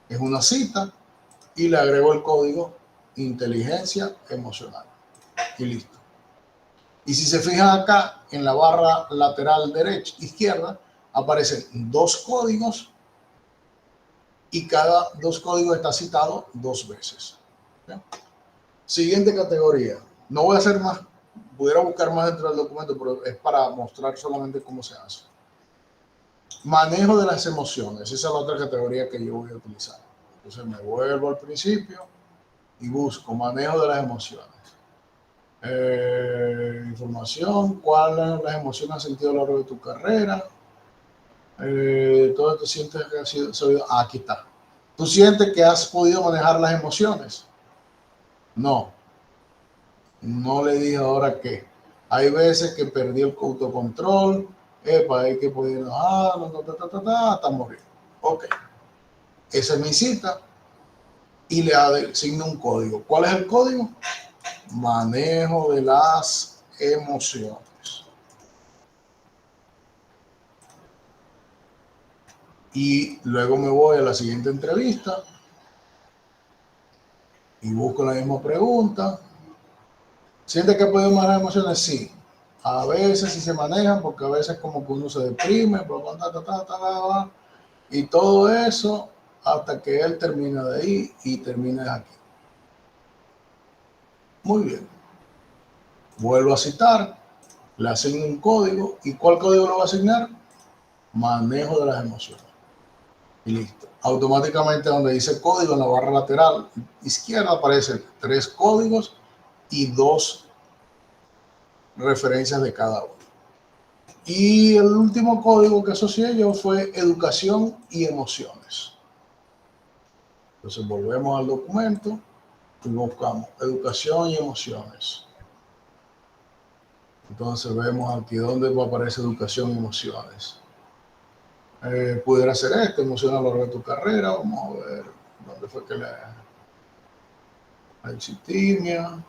es una cita y le agrego el código inteligencia emocional y listo. Y si se fijan acá en la barra lateral derecha, izquierda, aparecen 2 códigos y cada 2 códigos está citado 2 veces. ¿Okay? Siguiente categoría. No voy a hacer más, pudiera buscar más dentro del documento, pero es para mostrar solamente cómo se hace. Manejo de las emociones. Esa es la otra categoría que yo voy a utilizar. Entonces me vuelvo al principio y busco manejo de las emociones. Información, cuáles las emociones has sentido a lo largo de tu carrera. Todo esto sientes que ha sido. Aquí está. ¿Tú sientes que has podido manejar las emociones? No. No le dije ahora qué. Hay veces que perdí el autocontrol. Hay que poder hasta morir. Ok. Esa es mi cita. Y le asigno un código. ¿Cuál es el código? Manejo de las emociones. Y luego me voy a la siguiente entrevista y busco la misma pregunta. ¿Siente que he podido manejar emociones? Sí. A veces sí se manejan porque a veces como que uno se deprime, y todo eso hasta que él termina de ahí y termina de aquí. Muy bien. Vuelvo a citar Le asigno un código. ¿Y cuál código lo va a asignar? Manejo de las emociones. Y listo. Automáticamente donde dice código en la barra lateral izquierda aparecen 3 códigos y 2 referencias de cada uno. Y el último código que asocié yo fue educación y emociones. Entonces volvemos al documento y buscamos educación y emociones. Entonces vemos aquí donde aparece educación y emociones. Pudiera ser emoción a lo largo de tu carrera. Vamos a ver dónde fue que la exitimia.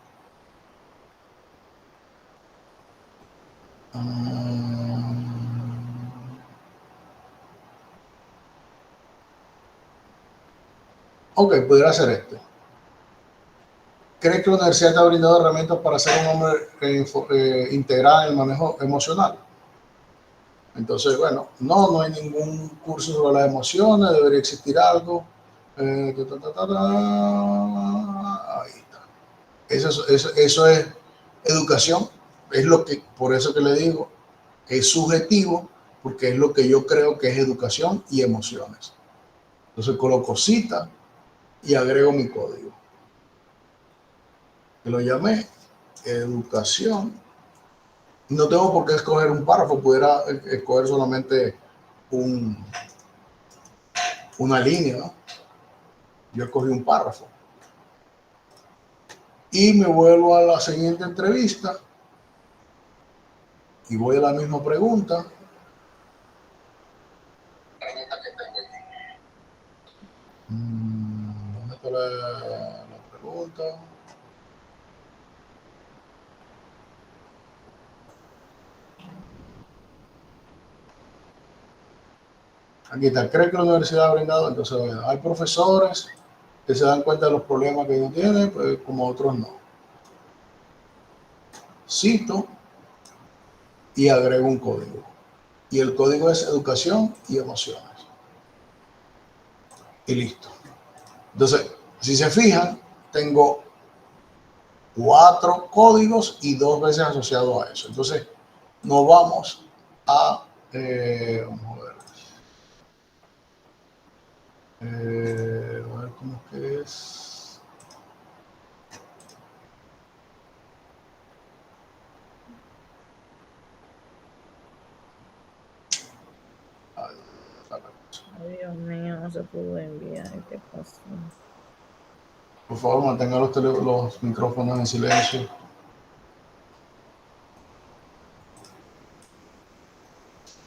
Ok, pudiera ser ¿Crees que la universidad te ha brindado herramientas para ser un hombre integral en el manejo emocional? Entonces, bueno, no hay ningún curso sobre las emociones, debería existir algo. Ahí está. Eso es educación, por eso que le digo, es subjetivo, porque es lo que yo creo que es educación y emociones. Entonces coloco cita y agrego mi código. Que lo llamé educación. No tengo por qué escoger un párrafo, pudiera escoger solamente una línea, ¿no? Yo escogí un párrafo. Y me vuelvo a la siguiente entrevista y voy a la misma pregunta. ¿Dónde está la pregunta? Aquí está. ¿Cree que la universidad ha brindado? Entonces, hay profesores que se dan cuenta de los problemas que uno tiene, pues, como otros no. Cito y agrego un código. Y el código es educación y emociones. Y listo. Entonces, si se fijan, tengo 4 códigos y 2 veces asociado a eso. Entonces, nos vamos a... vamos a ver. A ver cómo es que es. Ay, Dios mío, no se pudo enviar. ¿Qué pasó? Por favor, mantengan los micrófonos en silencio.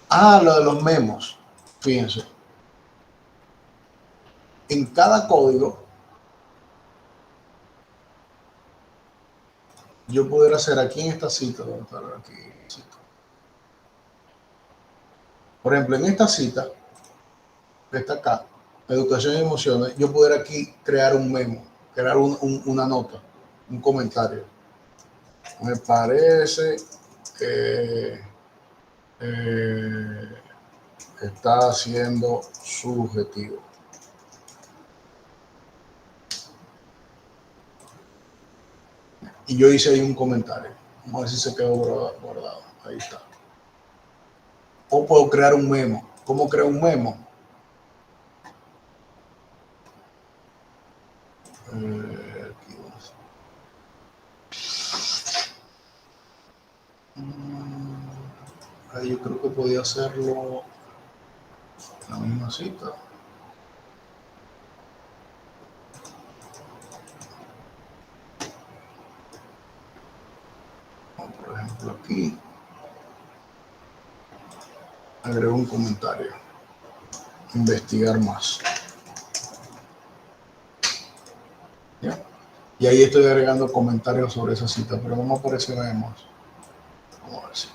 Lo de los memos. Fíjense. En cada código, yo pudiera hacer aquí en esta cita, por ejemplo, en esta cita, que está acá, educación y emociones, yo pudiera aquí crear un memo, crear una nota, un comentario. Me parece que está siendo subjetivo. Y yo hice ahí un comentario. Vamos a ver si se quedó guardado. Ahí está. O puedo crear un memo. ¿Cómo creo un memo? Ahí yo creo que podía hacerlo en la misma cita. Por ejemplo, aquí agrego un comentario. Investigar más. ¿Ya? Y ahí estoy agregando comentarios sobre esa cita, pero no me aparece memos. Vamos a ver si.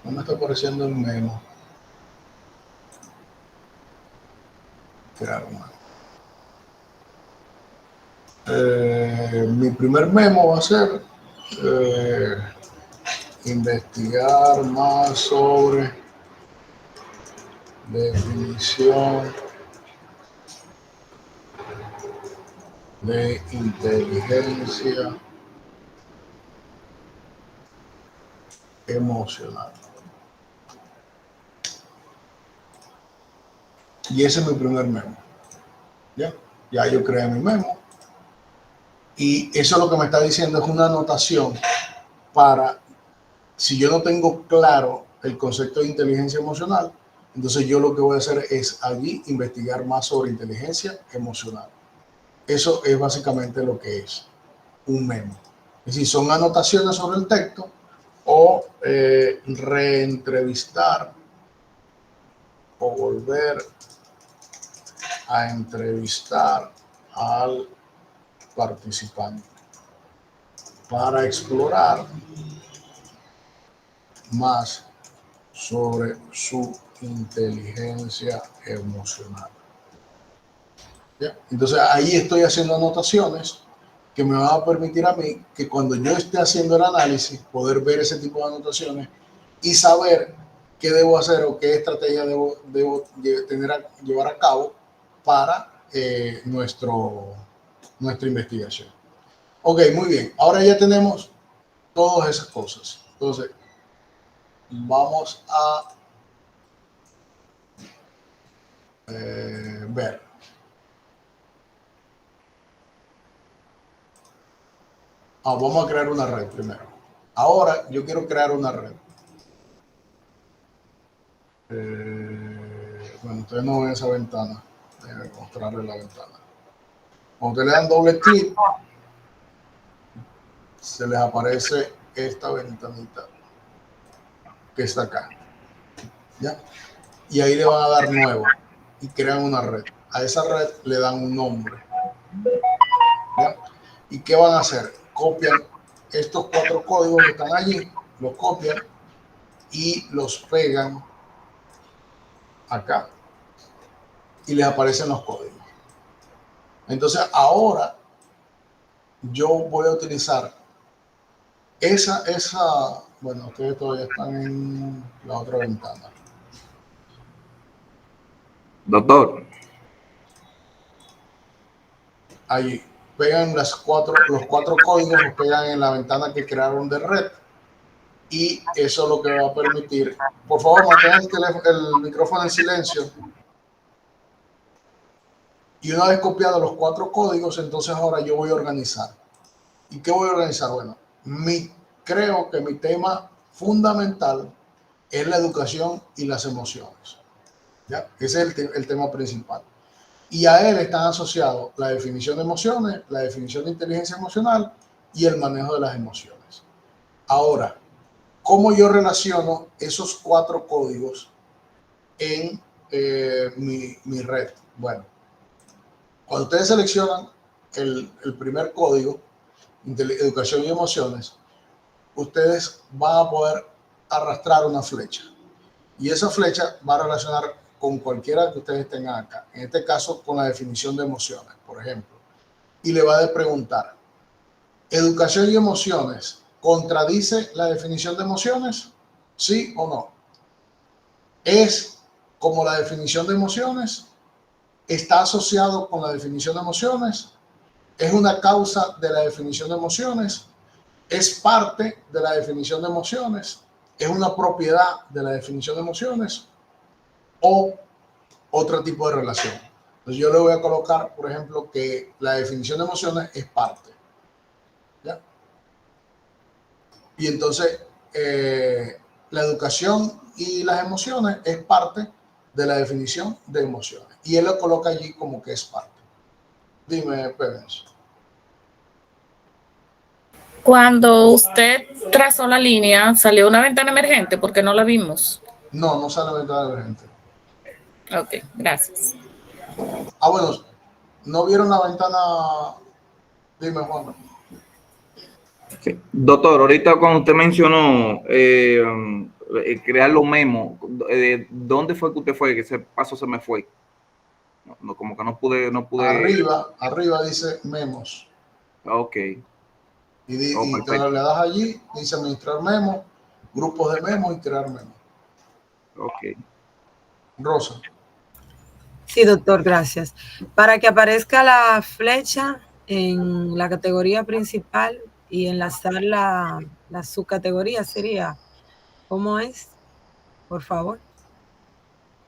No me está apareciendo el memo. Crear un memo. Mi primer memo va a ser investigar más sobre definición de inteligencia emocional. Y ese es mi primer memo. Ya yo creé mi memo. Y eso lo que me está diciendo es una anotación para, si yo no tengo claro el concepto de inteligencia emocional, entonces yo lo que voy a hacer es allí investigar más sobre inteligencia emocional. Eso es básicamente lo que es un memo. Es decir, son anotaciones sobre el texto o reentrevistar o volver a entrevistar al participante para explorar más sobre su inteligencia emocional. ¿Ya? Entonces ahí estoy haciendo anotaciones que me van a permitir a mí que cuando yo esté haciendo el análisis poder ver ese tipo de anotaciones y saber qué debo hacer o qué estrategia debo llevar a cabo para nuestra investigación. Ok, muy bien. Ahora ya tenemos todas esas cosas. Entonces, vamos a ver. Vamos a crear una red primero. Ahora yo quiero crear una red. Bueno, ustedes no ven esa ventana. Déjenme mostrarles la ventana. Cuando ustedes le dan doble clic, se les aparece esta ventanita que está acá. ¿Ya? Y ahí le van a dar nuevo y crean una red. A esa red le dan un nombre. ¿Ya? ¿Y qué van a hacer? Copian estos 4 códigos que están allí, los copian y los pegan acá y les aparecen los códigos. Entonces ahora yo voy a utilizar esa, bueno, ustedes todavía están en la otra ventana. Doctor. Ahí pegan los 4 códigos, los pegan en la ventana que crearon de red y eso es lo que va a permitir. Por favor, mantengan el micrófono en silencio. Y una vez copiado los 4 códigos, entonces ahora yo voy a organizar. ¿Y qué voy a organizar? Bueno, creo que mi tema fundamental es la educación y las emociones. ¿Ya? Ese es el tema principal. Y a él están asociados la definición de emociones, la definición de inteligencia emocional y el manejo de las emociones. Ahora, ¿cómo yo relaciono esos 4 códigos en mi red? Bueno, cuando ustedes seleccionan el primer código, educación y emociones, ustedes van a poder arrastrar una flecha. Y esa flecha va a relacionar con cualquiera que ustedes tengan acá. En este caso, con la definición de emociones, por ejemplo. Y le va a preguntar, ¿educación y emociones contradice la definición de emociones? ¿Sí o no? ¿Es como la definición de emociones? ¿Está asociado con la definición de emociones? ¿Es una causa de la definición de emociones? ¿Es parte de la definición de emociones? ¿Es una propiedad de la definición de emociones? ¿O otro tipo de relación? Entonces yo le voy a colocar, por ejemplo, que la definición de emociones es parte. ¿Ya? Y entonces la educación y las emociones es parte de la definición de emociones. Y él lo coloca allí como que es parte. Dime, Pérez. Cuando usted trazó la línea, ¿salió una ventana emergente? Porque no la vimos. No, no sale ventana emergente. Ok, gracias. Bueno, ¿no vieron la ventana? Dime, Juan. Sí. Doctor, ahorita cuando usted mencionó crear los memos, ¿dónde fue que usted fue? Que ese paso se me fue. No, como que no pude. Arriba dice memos. Ok. Y le das allí, dice administrar memos, grupos de memos y crear memos. Ok. Rosa. Sí, doctor, gracias. Para que aparezca la flecha en la categoría principal y enlazar la subcategoría sería ¿Cómo es? Por favor.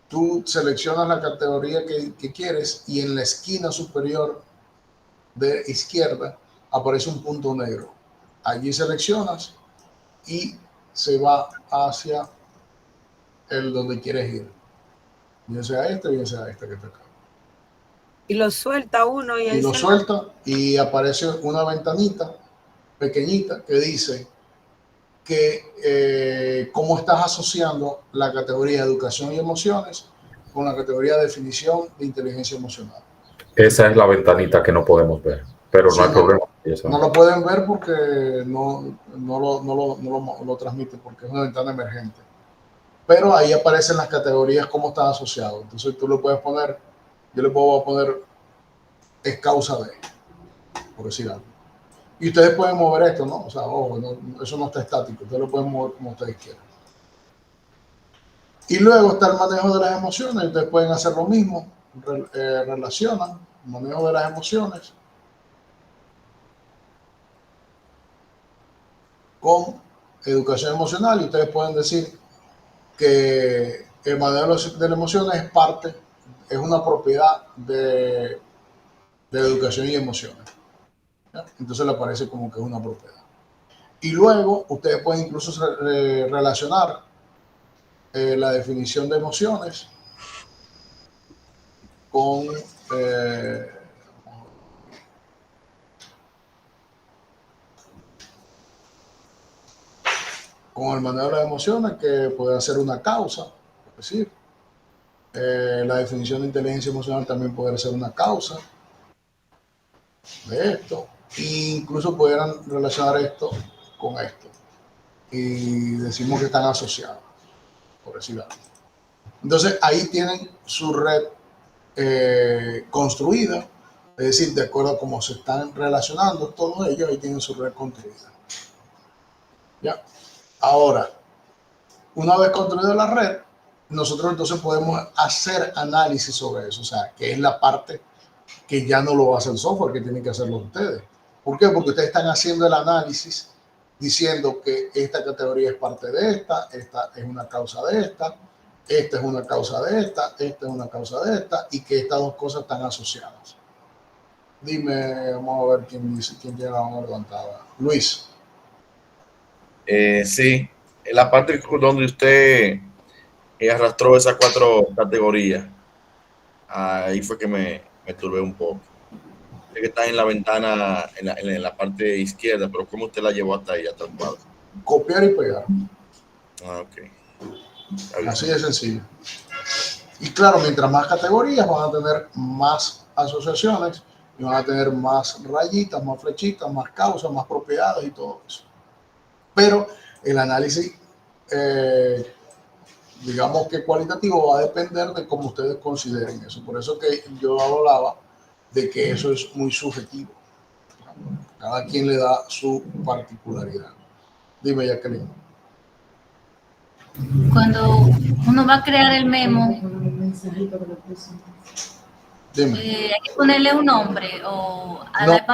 Tú seleccionas la categoría que quieres y en la esquina superior de izquierda aparece un punto negro. Allí seleccionas y se va hacia el donde quieres ir. Bien sea este que está acá. Y lo suelta uno y ahí lo se suelta y aparece una ventanita pequeñita que dice que cómo estás asociando la categoría de educación y emociones con la categoría de definición de inteligencia emocional. Esa es la ventanita que no podemos ver, pero Sí, no hay problema. No lo pueden ver porque no lo transmite porque es una ventana emergente. Pero ahí aparecen las categorías cómo están asociados. Entonces tú le puedes poner, yo le puedo poner es causa de, por decir algo. Y ustedes pueden mover esto, ¿no? O sea, ojo, eso no está estático. Ustedes lo pueden mover como ustedes quieran. Y luego está el manejo de las emociones. Ustedes pueden hacer lo mismo. Relacionan el manejo de las emociones con educación emocional. Y ustedes pueden decir que el manejo de las emociones es una propiedad de educación y emociones. ¿Ya? Entonces le aparece como que es una propiedad. Y luego ustedes pueden incluso relacionar la definición de emociones con el manejo de las emociones, que puede ser una causa, es decir, la definición de inteligencia emocional también puede ser una causa de esto, e incluso pudieran relacionar esto con esto, y decimos que están asociados, por decir algo. Entonces ahí tienen su red construida, es decir, de acuerdo a cómo se están relacionando todos ellos, ahí tienen su red construida. ¿Ya? Ahora, una vez construida la red, nosotros entonces podemos hacer análisis sobre eso, o sea, que es la parte que ya no lo hace el software, que tienen que hacerlo ustedes. ¿Por qué? Porque ustedes están haciendo el análisis diciendo que esta categoría es parte de esta es una causa de esta es una causa de esta es una causa de esta, y que estas dos cosas están asociadas. Dime, vamos a ver quién tiene la mano levantada. Luis. Sí, en la parte donde usted arrastró esas 4 categorías, ahí fue que me turbé un poco. Sé que está en la ventana, en la parte izquierda, pero ¿cómo usted la llevó hasta ahí, hasta el cuadro? Copiar y pegar. Ah, ok. Así de sencillo. Y claro, mientras más categorías van a tener más asociaciones y van a tener más rayitas, más flechitas, más causas, más propiedades y todo eso. Pero el análisis, digamos que cualitativo, va a depender de cómo ustedes consideren eso. Por eso que yo hablaba de que eso es muy subjetivo. Cada quien le da su particularidad. Dime, Jacqueline. Cuando uno va a crear el memo, hay que ponerle un nombre, o a la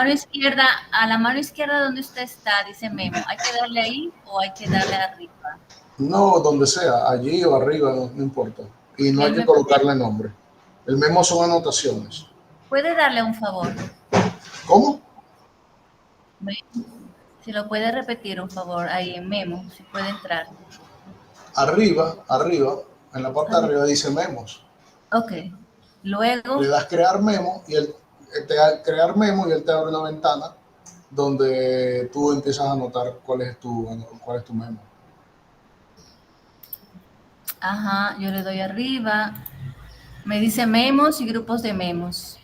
mano izquierda donde usted está, dice memo, ¿hay que darle ahí o hay que darle arriba? No, donde sea, allí o arriba, no importa. Y no hay que colocarle nombre. El memo son anotaciones. ¿Puede darle un favor? ¿Cómo? Si lo puede repetir, un favor, ahí en memo, si puede entrar. Arriba, en la parte de arriba dice memos. Ok. Luego. Le das crear memo y él te abre una ventana donde tú empiezas a anotar cuál es tu memo. Ajá, yo le doy arriba. Me dice memos y grupos de memos.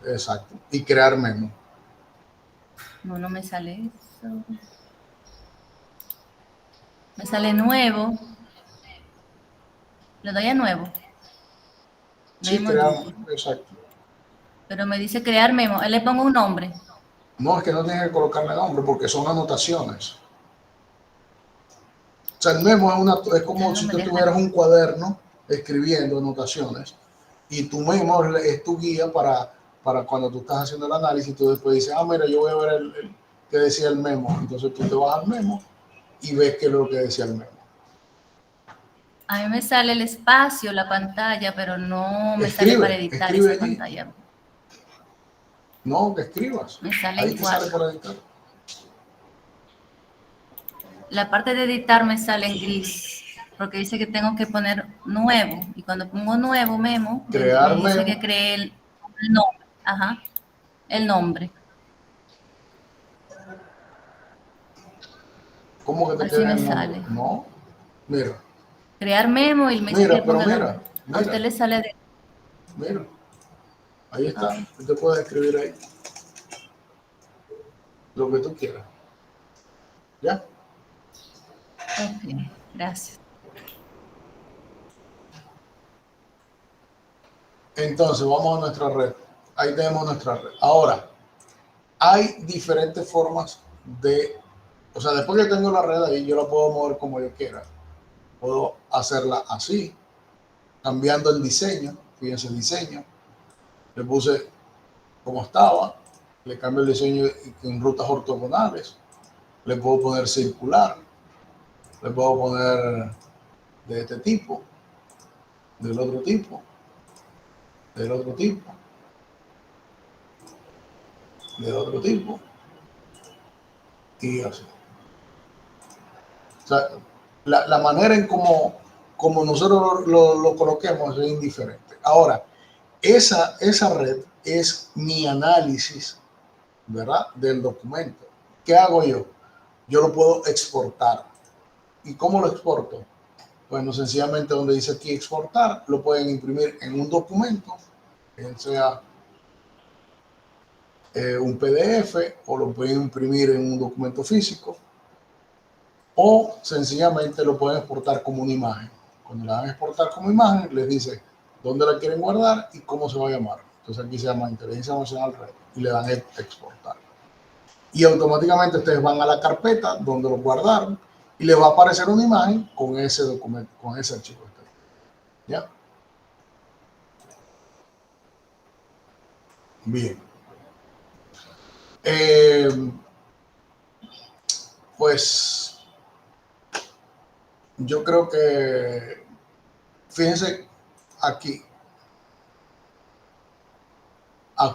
Exacto. Y crear memo. No me sale eso. Me sale nuevo. Le doy a nuevo. Sí, crear, exacto. Pero me dice crear memo. Él le pongo un nombre. No, es que no tienes que colocarle nombre porque son anotaciones. O sea, el memo es como si tú tuvieras un cuaderno escribiendo anotaciones y tu memo es tu guía para cuando tú estás haciendo el análisis. Tú después dices, mira, yo voy a ver qué decía el memo. Entonces tú te vas al memo y ves qué es lo que decía el memo. A mí me sale el espacio, la pantalla, pero no me Escribe, sale para editar escribe esa allí. pantalla. No, que escribas. Me sale Ahí en te sale cuatro. para editar. La parte de editar me sale en gris, porque dice que tengo que poner nuevo. Y cuando pongo nuevo, memo, Crear me dice memo. que cree el nombre. Ajá, el nombre. ¿Cómo que te Así queda me el nombre? sale. No, mira. Crear memo y me dice Mira, que pero ponga mira, a usted le sale de... mira. Ahí está. Tú te puedes escribir ahí lo que tú quieras. ¿Ya? Ok, gracias. Entonces, vamos a nuestra red. Ahí tenemos nuestra red. Ahora, hay diferentes formas de... O sea, después que tengo la red ahí, yo la puedo mover como yo quiera. Puedo hacerla así, cambiando el diseño. Fíjense el diseño. Le puse como estaba. Le cambio el diseño en rutas ortogonales. Le puedo poner circular. Le puedo poner de este tipo. Del otro tipo. Del otro tipo. Del otro tipo. Y así. O sea, la manera en como nosotros lo coloquemos es indiferente. Ahora, esa red es mi análisis, ¿verdad? Del documento. ¿Qué hago yo? Yo lo puedo exportar. ¿Y cómo lo exporto? Bueno, sencillamente donde dice aquí exportar, lo pueden imprimir en un documento, sea un PDF o lo pueden imprimir en un documento físico, o sencillamente lo pueden exportar como una imagen. Cuando la van a exportar como imagen, les dice dónde la quieren guardar y cómo se va a llamar. Entonces aquí se llama Inteligencia Emocional Red y le dan a exportar. Y automáticamente ustedes van a la carpeta donde lo guardaron y les va a aparecer una imagen con ese documento, con ese archivo. ¿Ya? Bien. Pues yo creo que, fíjense aquí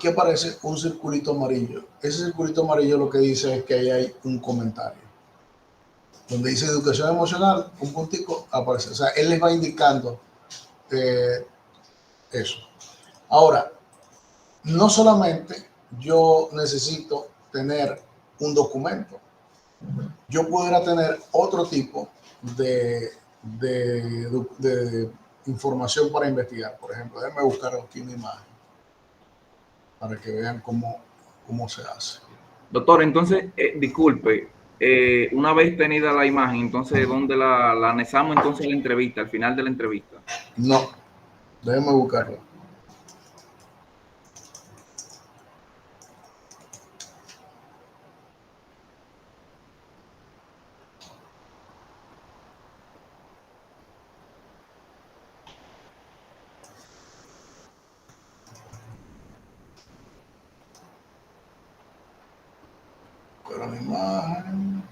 aparece un circulito amarillo. Ese circulito amarillo lo que dice es que ahí hay un comentario. Donde dice educación emocional, un puntico aparece. O sea, él les va indicando eso. Ahora, no solamente yo necesito tener un documento. Yo pudiera tener otro tipo de información para investigar. Por ejemplo, déjenme buscar aquí una imagen para que vean cómo se hace. Doctor, entonces, disculpe, una vez tenida la imagen, entonces, ¿dónde la anexamos entonces a la entrevista, al final de la entrevista? No, déjenme buscarla. Pero la imagen.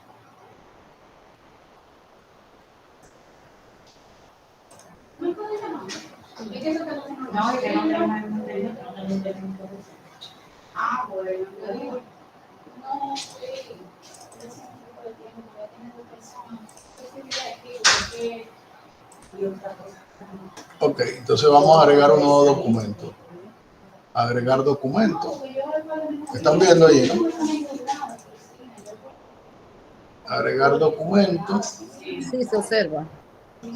Ok, entonces vamos a agregar un nuevo documento. Agregar documento. ¿Están viendo ahí, no? Agregar documento. Sí, se observa.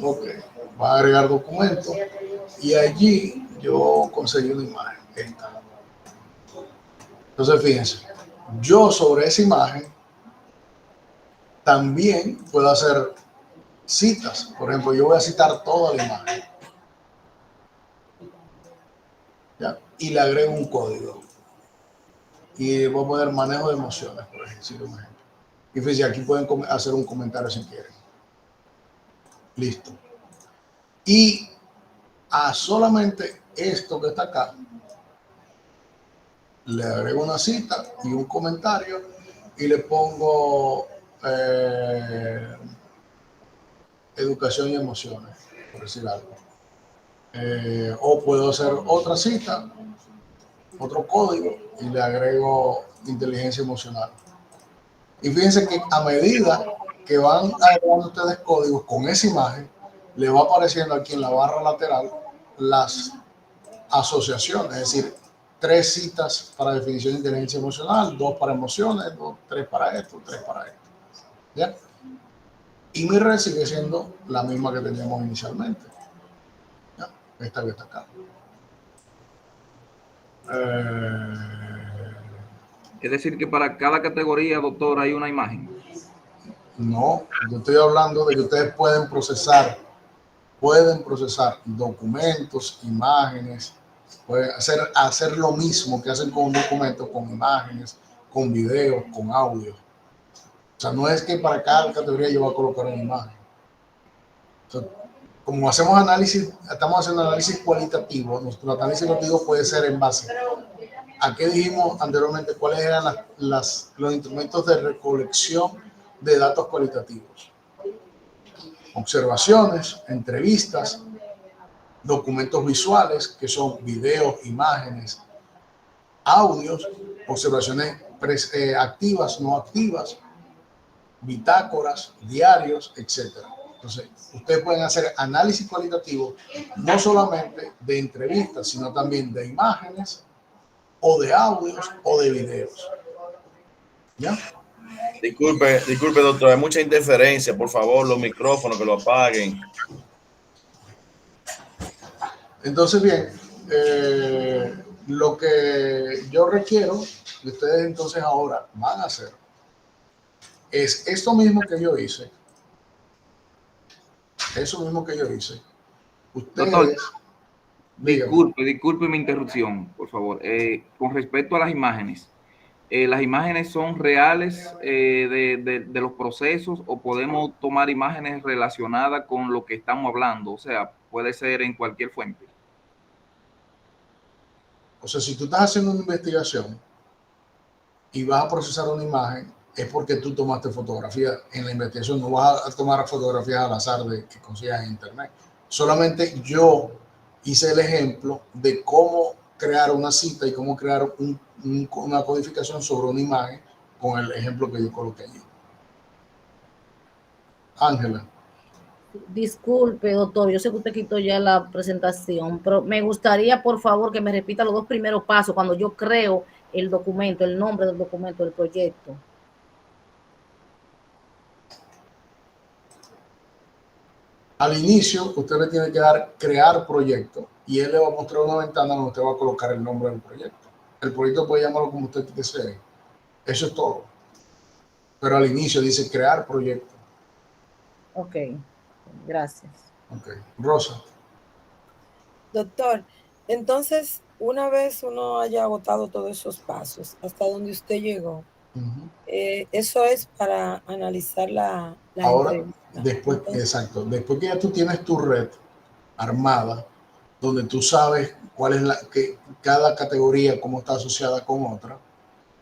Ok, va a agregar documento y allí yo conseguí una imagen. Esta. Entonces, fíjense, yo sobre esa imagen también puedo hacer citas. Por ejemplo, yo voy a citar toda la imagen. ¿Ya? Y le agrego un código. Y voy a poner manejo de emociones, por ejemplo. Y fíjense, aquí pueden hacer un comentario si quieren. Listo. Y a solamente esto que está acá, le agrego una cita y un comentario y le pongo educación y emociones, por decir algo. O puedo hacer otra cita, otro código, y le agrego inteligencia emocional. Y fíjense que a medida que van agregando ustedes códigos con esa imagen, le va apareciendo aquí en la barra lateral las asociaciones, es decir, 3 citas para definición de inteligencia emocional, 2 para emociones, 3 para esto, 3 para esto. ¿Ya? Y mi red sigue siendo la misma que teníamos inicialmente. ¿Ya? Esta que está acá. Es decir, que para cada categoría, doctor, hay una imagen. No, yo estoy hablando de que ustedes pueden procesar documentos, imágenes, pueden hacer lo mismo que hacen con un documento, con imágenes, con videos, con audio. O sea, no es que para cada categoría yo voy a colocar una imagen. O sea, como hacemos análisis, estamos haciendo análisis cualitativo, nuestro análisis cualitativo puede ser en base a qué dijimos anteriormente, cuáles eran los instrumentos de recolección de datos cualitativos. Observaciones, entrevistas, documentos visuales, que son videos, imágenes, audios, observaciones activas, no activas, bitácoras, diarios, etc. Entonces, ustedes pueden hacer análisis cualitativo no solamente de entrevistas, sino también de imágenes, o de audios, o de videos. ¿Ya? Disculpe, doctor, hay mucha interferencia. Por favor, los micrófonos que lo apaguen. Entonces, bien, lo que yo requiero de ustedes entonces ahora van a hacer es esto mismo que yo hice. Eso mismo que yo hice. Ustedes... Doctor, disculpe mi interrupción, por favor. Con respecto a las imágenes son reales de los procesos, o podemos tomar imágenes relacionadas con lo que estamos hablando, o sea, puede ser en cualquier fuente. O sea, si tú estás haciendo una investigación y vas a procesar una imagen, es porque tú tomaste fotografía en la investigación, no vas a tomar fotografías al azar que consigas en internet. Solamente yo hice el ejemplo de cómo crear una cita y cómo crear una codificación sobre una imagen con el ejemplo que yo coloqué allí. Ángela. Disculpe, doctor, yo sé que usted quitó ya la presentación, pero me gustaría, por favor, que me repita los 2 primeros pasos cuando yo creo el documento, el nombre del documento, del proyecto. Al inicio, usted le tiene que dar crear proyecto y él le va a mostrar una ventana donde usted va a colocar el nombre del proyecto. El proyecto puede llamarlo como usted desee. Eso es todo. Pero al inicio dice crear proyecto. Ok, gracias. Ok, Rosa. Doctor, entonces, una vez uno haya agotado todos esos pasos, hasta donde usted llegó, eso es para analizar la Ahora, entrevista. después, entonces, exacto, después que ya tú tienes tu red armada, donde tú sabes cuál es cada categoría, cómo está asociada con otra,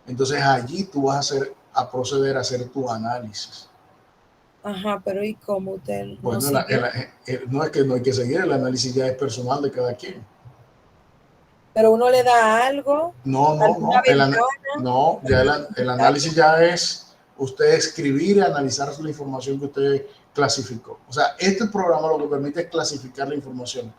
entonces allí tú vas a proceder a hacer tu análisis. Ajá, pero ¿y cómo usted Bueno, no es que no hay que seguir, el análisis ya es personal de cada quien. Pero uno le da algo. No, ya el análisis ya es usted escribir y analizar la información que usted clasificó. O sea, este programa lo que permite es clasificar la información.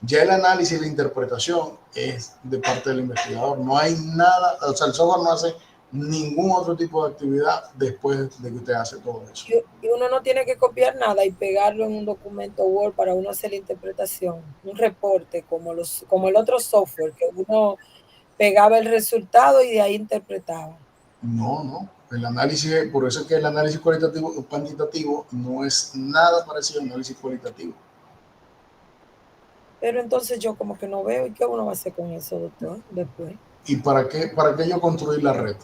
Ya el análisis y la interpretación es de parte del investigador. No hay nada, o sea, el software no hace ningún otro tipo de actividad después de que usted hace todo eso. Y uno no tiene que copiar nada y pegarlo en un documento Word para uno hacer la interpretación, un reporte como el otro software, que uno pegaba el resultado y de ahí interpretaba. No. El análisis, por eso es que el análisis cuantitativo no es nada parecido al análisis cualitativo. Pero entonces yo como que no veo. ¿Y qué uno va a hacer con eso, doctor, después? ¿Y para qué yo construir la red?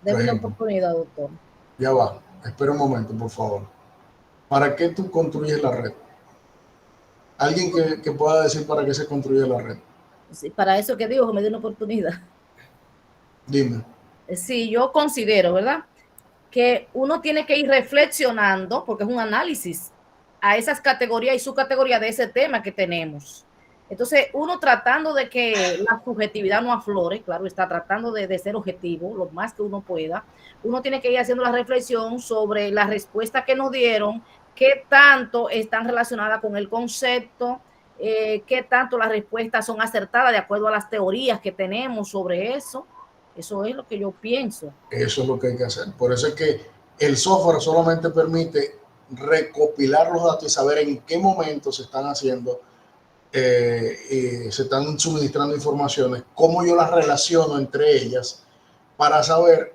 Deme una oportunidad, doctor. Ya va. Espera un momento, por favor. ¿Para qué tú construyes la red? ¿Alguien que pueda decir para qué se construye la red? Sí, para eso que digo, que me dé una oportunidad. Dime. Sí, yo considero, ¿verdad? que uno tiene que ir reflexionando, porque es un análisis, a esas categorías y subcategorías de ese tema que tenemos. Entonces, uno tratando de que la subjetividad no aflore, claro, está tratando de ser objetivo lo más que uno pueda. Uno tiene que ir haciendo la reflexión sobre las respuestas que nos dieron, qué tanto están relacionadas con el concepto, qué tanto las respuestas son acertadas de acuerdo a las teorías que tenemos sobre eso. Eso es lo que yo pienso. Eso es lo que hay que hacer. Por eso es que el software solamente permite recopilar los datos y saber en qué momento se están haciendo, se están suministrando informaciones, cómo yo las relaciono entre ellas, para saber,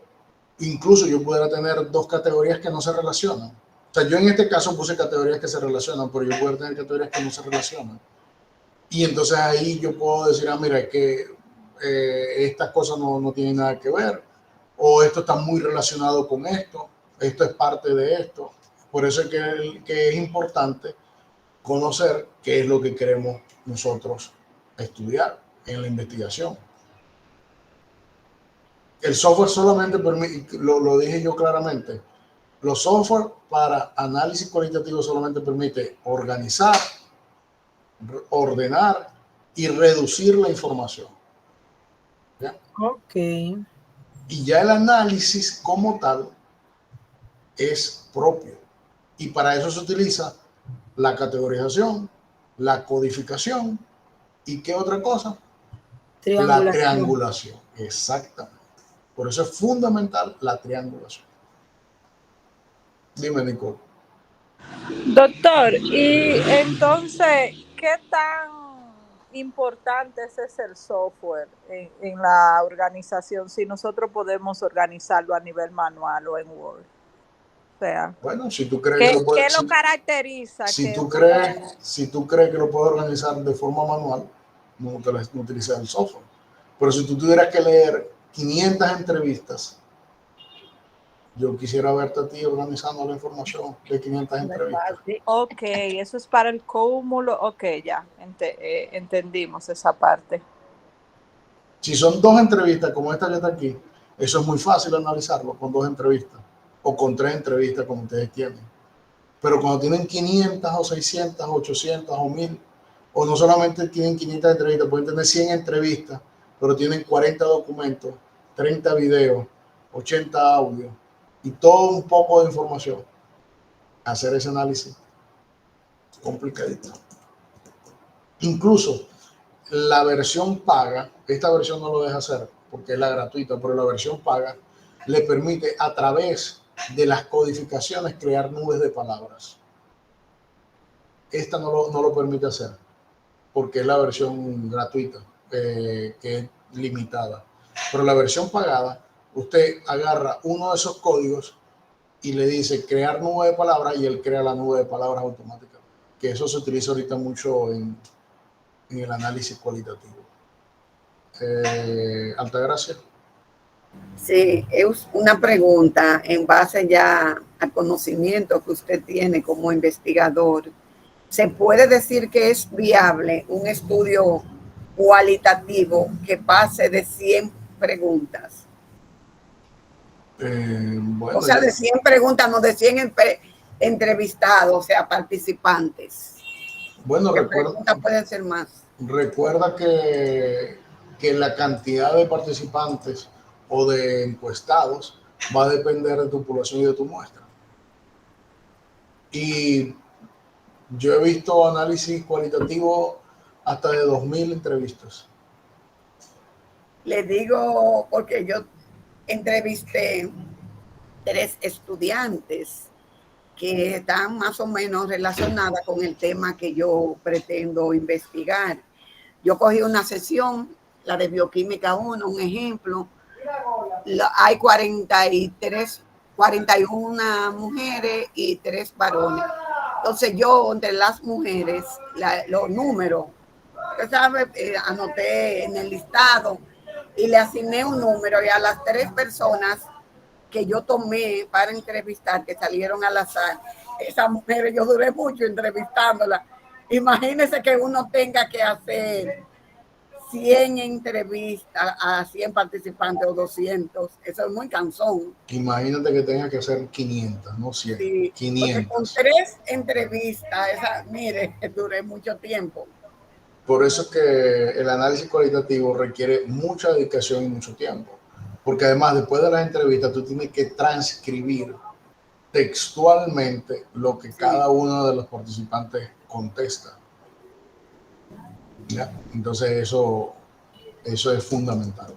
incluso yo pudiera tener dos categorías que no se relacionan. O sea, yo en este caso puse categorías que se relacionan, pero yo puedo tener categorías que no se relacionan. Y entonces ahí yo puedo decir, mira, es que estas cosas no tienen nada que ver, o esto está muy relacionado con esto es parte de esto. Por eso es que es importante conocer qué es lo que queremos nosotros estudiar en la investigación. El software solamente permite, lo dije yo claramente, los software para análisis cualitativo solamente permite organizar, ordenar y reducir la información. ¿Ya? Ok. Y ya el análisis como tal es propio. Y para eso se utiliza la categorización, la codificación y ¿qué otra cosa? La triangulación. Exactamente. Por eso es fundamental la triangulación. Dime, Nicole. Doctor, y entonces, ¿qué tan importante es el software en la organización si nosotros podemos organizarlo a nivel manual o en Word? O sea, bueno, si tú crees ¿qué lo caracteriza? Si tú crees que lo puedes organizar de forma manual, no utilizas el software. Pero si tú tuvieras que leer 500 entrevistas, yo quisiera verte a ti organizando la información de 500 entrevistas. Ok, eso es para el cúmulo. Ok, ya, entendimos esa parte. Si son 2 entrevistas como esta que está aquí, eso es muy fácil analizarlo con 2 entrevistas o con 3 entrevistas como ustedes tienen. Pero cuando tienen 500 o 600, 800 o 1000, o no solamente tienen 500 entrevistas, pueden tener 100 entrevistas, pero tienen 40 documentos, 30 videos, 80 audios y todo un poco de información. Hacer ese análisis es complicadito. Incluso la versión paga, esta versión no lo deja hacer porque es la gratuita, pero la versión paga le permite a través de las codificaciones crear nubes de palabras. Esta no lo permite hacer porque es la versión gratuita, que es limitada. Pero la versión pagada, usted agarra uno de esos códigos y le dice crear nube de palabras y él crea la nube de palabras automática. Que eso se utiliza ahorita mucho en el análisis cualitativo. Altagracia. Sí, es una pregunta en base ya al conocimiento que usted tiene como investigador. ¿Se puede decir que es viable un estudio cualitativo que pase de 100 preguntas? Bueno, o sea, de 100 preguntas, no de 100 entrevistados, o sea, participantes. Bueno, ¿Qué preguntas pueden ser más? Recuerda que la cantidad de participantes o de encuestados va a depender de tu población y de tu muestra. Y yo he visto análisis cualitativo hasta de 2000 entrevistas. Le digo porque yo entrevisté 3 estudiantes que están más o menos relacionadas con el tema que yo pretendo investigar. Yo cogí una sesión, la de bioquímica 1, un ejemplo. Hay 41 mujeres y 3 varones. Entonces yo, entre las mujeres, los números, usted sabe, anoté en el listado y le asigné un número, y a las 3 personas que yo tomé para entrevistar, que salieron al azar, esas mujeres, yo duré mucho entrevistándolas. Imagínense que uno tenga que hacer 100 entrevistas a 100 participantes o 200, eso es muy cansón. Imagínate que tenga que hacer 500, no 100, Sí, 500. porque con 3 entrevistas, mire, duré mucho tiempo. Por eso es que el análisis cualitativo requiere mucha dedicación y mucho tiempo. Porque además, después de las entrevistas, tú tienes que transcribir textualmente lo que cada uno de los participantes contesta. ¿Ya? Entonces, eso es fundamental.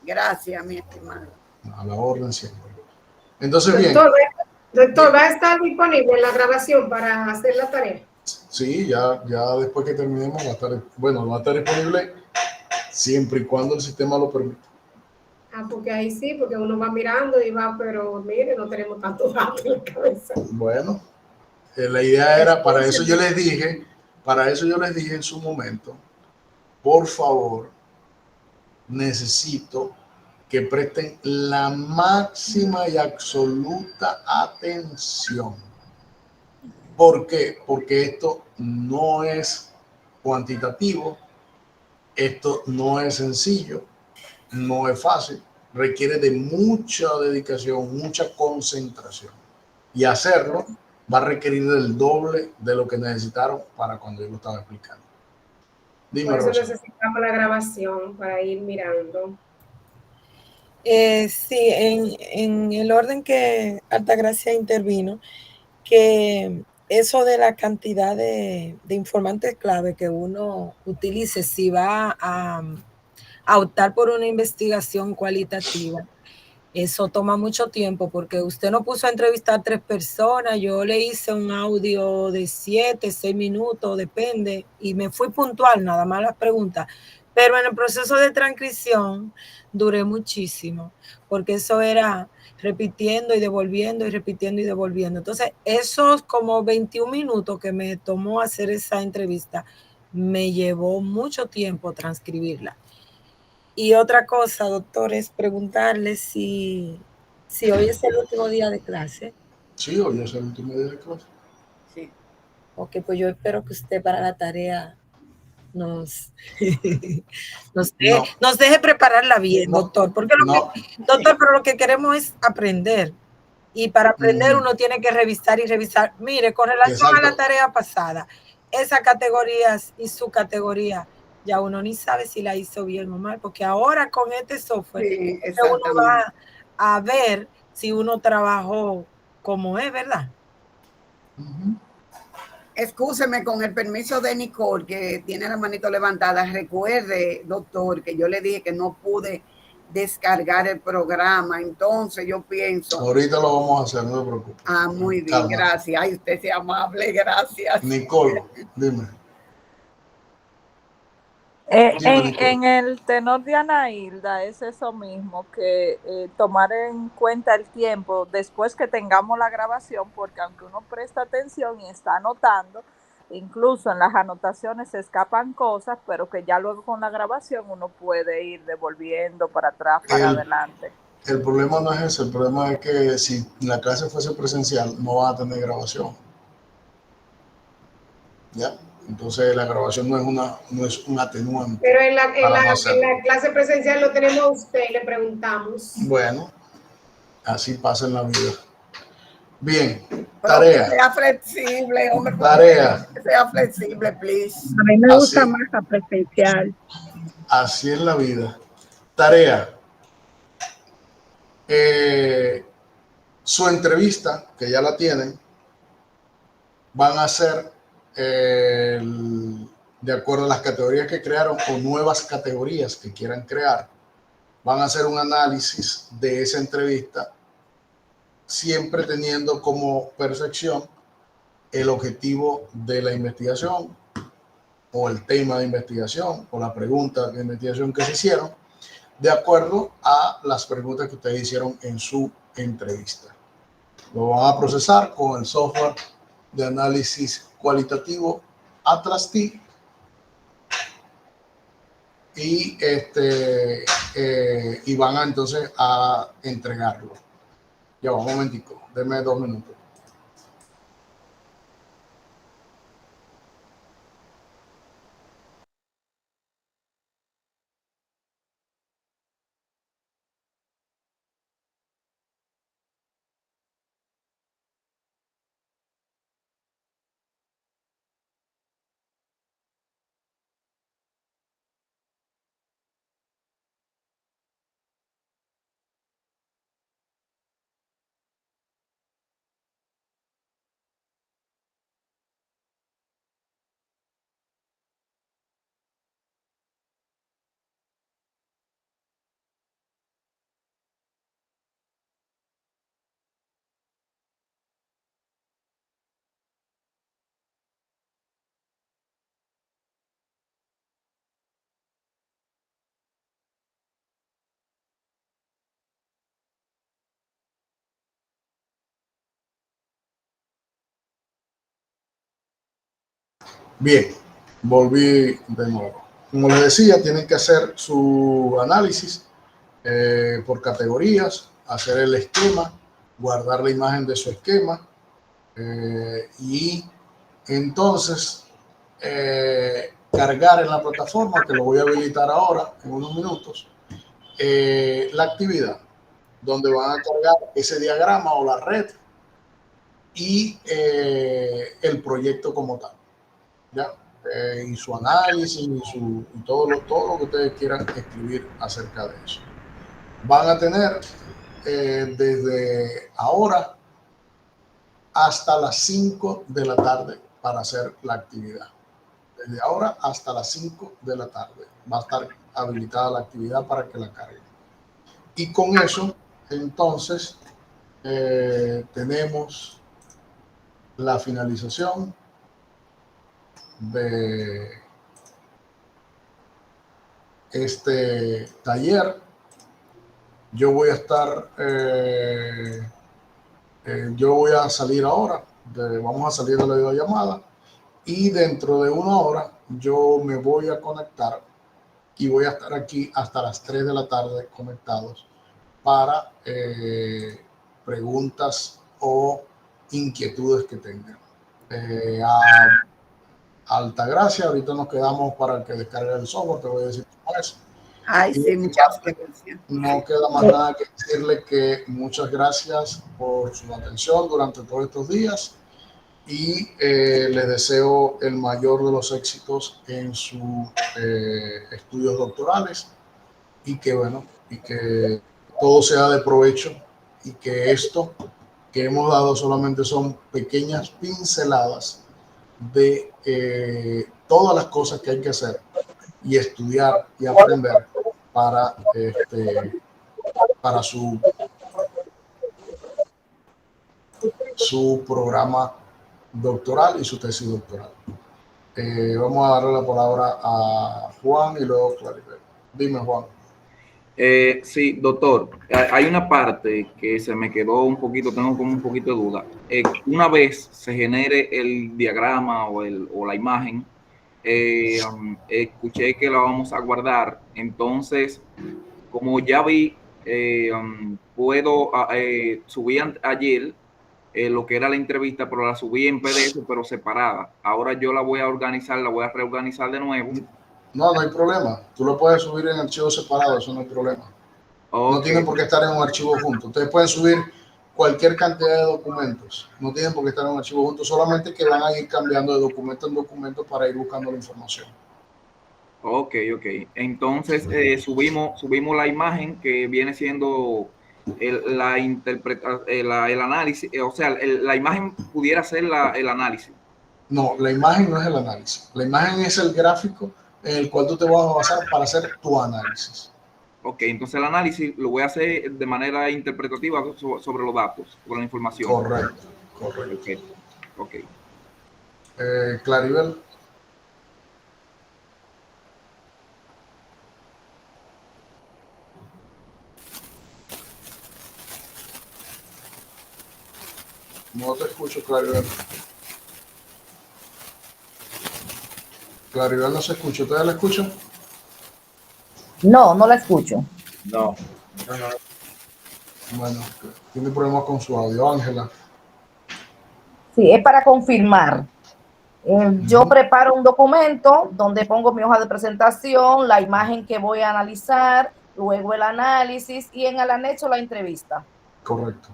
Gracias, mi estimado. A la orden siempre. Entonces, bien. Doctor, ¿va a estar disponible la grabación para hacer la tarea? Sí, ya después que terminemos va a estar disponible siempre y cuando el sistema lo permita. Porque ahí sí, porque uno va mirando y va, pero mire, no tenemos tanto datos en la cabeza. Bueno, la idea era, para eso yo les dije en su momento, por favor, necesito que presten la máxima y absoluta atención. ¿Por qué? Porque esto no es cuantitativo, esto no es sencillo, no es fácil, requiere de mucha dedicación, mucha concentración. Y hacerlo va a requerir del doble de lo que necesitaron para cuando yo lo estaba explicando. Dime, Por eso Rosa. necesitamos la grabación para ir mirando. Sí, en el orden que Altagracia intervino, que eso de la cantidad de informantes clave que uno utilice si va a optar por una investigación cualitativa, eso toma mucho tiempo porque usted no puso a entrevistar a 3 personas, yo le hice un audio de 7, 6 minutos, depende, y me fui puntual, nada más las preguntas. Pero en el proceso de transcripción duré muchísimo, porque eso era repitiendo y devolviendo y repitiendo y devolviendo. Entonces, esos como 21 minutos que me tomó hacer esa entrevista, me llevó mucho tiempo transcribirla. Y otra cosa, doctor, es preguntarle si hoy es el último día de clase. Sí, hoy es el último día de clase. Sí. Ok, pues yo espero que usted para la tarea nos deje prepararla bien, doctor. Porque doctor, pero lo que queremos es aprender. Y para aprender uno tiene que revisar y revisar. Mire, con relación a la tarea pasada, esas categorías y su categoría, ya uno ni sabe si la hizo bien o mal, porque ahora con este software uno va a ver si uno trabajó como es, ¿verdad? Excúseme, con el permiso de Nicole, que tiene la manito levantada. Recuerde, doctor, que yo le dije que no pude descargar el programa, entonces yo pienso... Ahorita lo vamos a hacer, no se preocupe. Muy bien, Calma. gracias. Ay, usted sea amable, gracias. Nicole, dime. En el tenor de Ana Hilda es eso mismo, que tomar en cuenta el tiempo después que tengamos la grabación, porque aunque uno presta atención y está anotando, incluso en las anotaciones se escapan cosas, pero que ya luego con la grabación uno puede ir devolviendo para atrás, para adelante. El problema no es ese, el problema es que si la clase fuese presencial no van a tener grabación. ¿Ya? Entonces la grabación no es un atenuante. Pero en la clase presencial lo tenemos a usted y le preguntamos. Bueno, así pasa en la vida. Bien, tarea. Pero sea flexible, hombre. Tarea. Sea flexible, please. A mí me gusta más la presencial. Así es la vida. Tarea. Su entrevista, que ya la tienen, van a ser de acuerdo a las categorías que crearon o nuevas categorías que quieran crear. Van a hacer un análisis de esa entrevista, siempre teniendo como percepción el objetivo de la investigación o el tema de investigación o la pregunta de investigación que se hicieron, de acuerdo a las preguntas que ustedes hicieron en su entrevista. Lo van a procesar con el software de análisis cualitativo Atlas T y van a entonces a entregarlo. Ya va, un momentico, denme 2 minutos. Bien, volví de nuevo. Como les decía, tienen que hacer su análisis por categorías, hacer el esquema, guardar la imagen de su esquema y entonces cargar en la plataforma, que lo voy a habilitar ahora en unos minutos, la actividad, donde van a cargar ese diagrama o la red y el proyecto como tal, ¿ya? Y su análisis y todo lo que ustedes quieran escribir acerca de eso. Van a tener desde ahora hasta las 5 de la tarde para hacer la actividad. Desde ahora hasta las 5 de la tarde va a estar habilitada la actividad para que la carguen. Y con eso, entonces, tenemos la finalización de este taller. Yo voy a estar, yo voy a salir ahora, vamos a salir de la videollamada y dentro de 1 hora yo me voy a conectar y voy a estar aquí hasta las 3 de la tarde conectados para preguntas o inquietudes que tengan. Altagracia, ahorita nos quedamos para que descargue el software, te voy a decir cómo es. Ay, sí, muchas gracias. No queda más nada que decirle que muchas gracias por su atención durante todos estos días y les deseo el mayor de los éxitos en sus estudios doctorales y que, bueno, y que todo sea de provecho y que esto que hemos dado solamente son pequeñas pinceladas de todas las cosas que hay que hacer y estudiar y aprender para su programa doctoral y su tesis doctoral. Vamos a darle la palabra a Juan y luego Claribel. Dime, Juan. Sí, doctor, hay una parte que se me quedó un poquito, tengo como un poquito de duda. Una vez se genere el diagrama o la imagen, escuché que la vamos a guardar. Entonces, como ya vi, puedo subir ayer lo que era la entrevista, pero la subí en PDF, pero separada. Ahora yo la voy a organizar, la voy a reorganizar de nuevo. No hay problema. Tú lo puedes subir en archivos separados, eso no hay problema. Okay. No tienen por qué estar en un archivo junto. Ustedes pueden subir cualquier cantidad de documentos. No tienen por qué estar en un archivo junto, solamente que van a ir cambiando de documento en documento para ir buscando la información. Ok. Entonces subimos la imagen que viene siendo el análisis, o sea, la imagen pudiera ser el análisis. No, la imagen no es el análisis. La imagen es el gráfico en el cual tú te vas a basar para hacer tu análisis. Ok, entonces el análisis lo voy a hacer de manera interpretativa sobre los datos, sobre la información. Correcto. Ok. Claribel. No te escucho, Claribel. Claribel no se escucha. ¿Ustedes la escuchan? No la escucho. No. Bueno, tiene problemas con su audio. Ángela. Sí, es para confirmar. Yo preparo un documento donde pongo mi hoja de presentación, la imagen que voy a analizar, luego el análisis y en el anexo la entrevista. Correcto.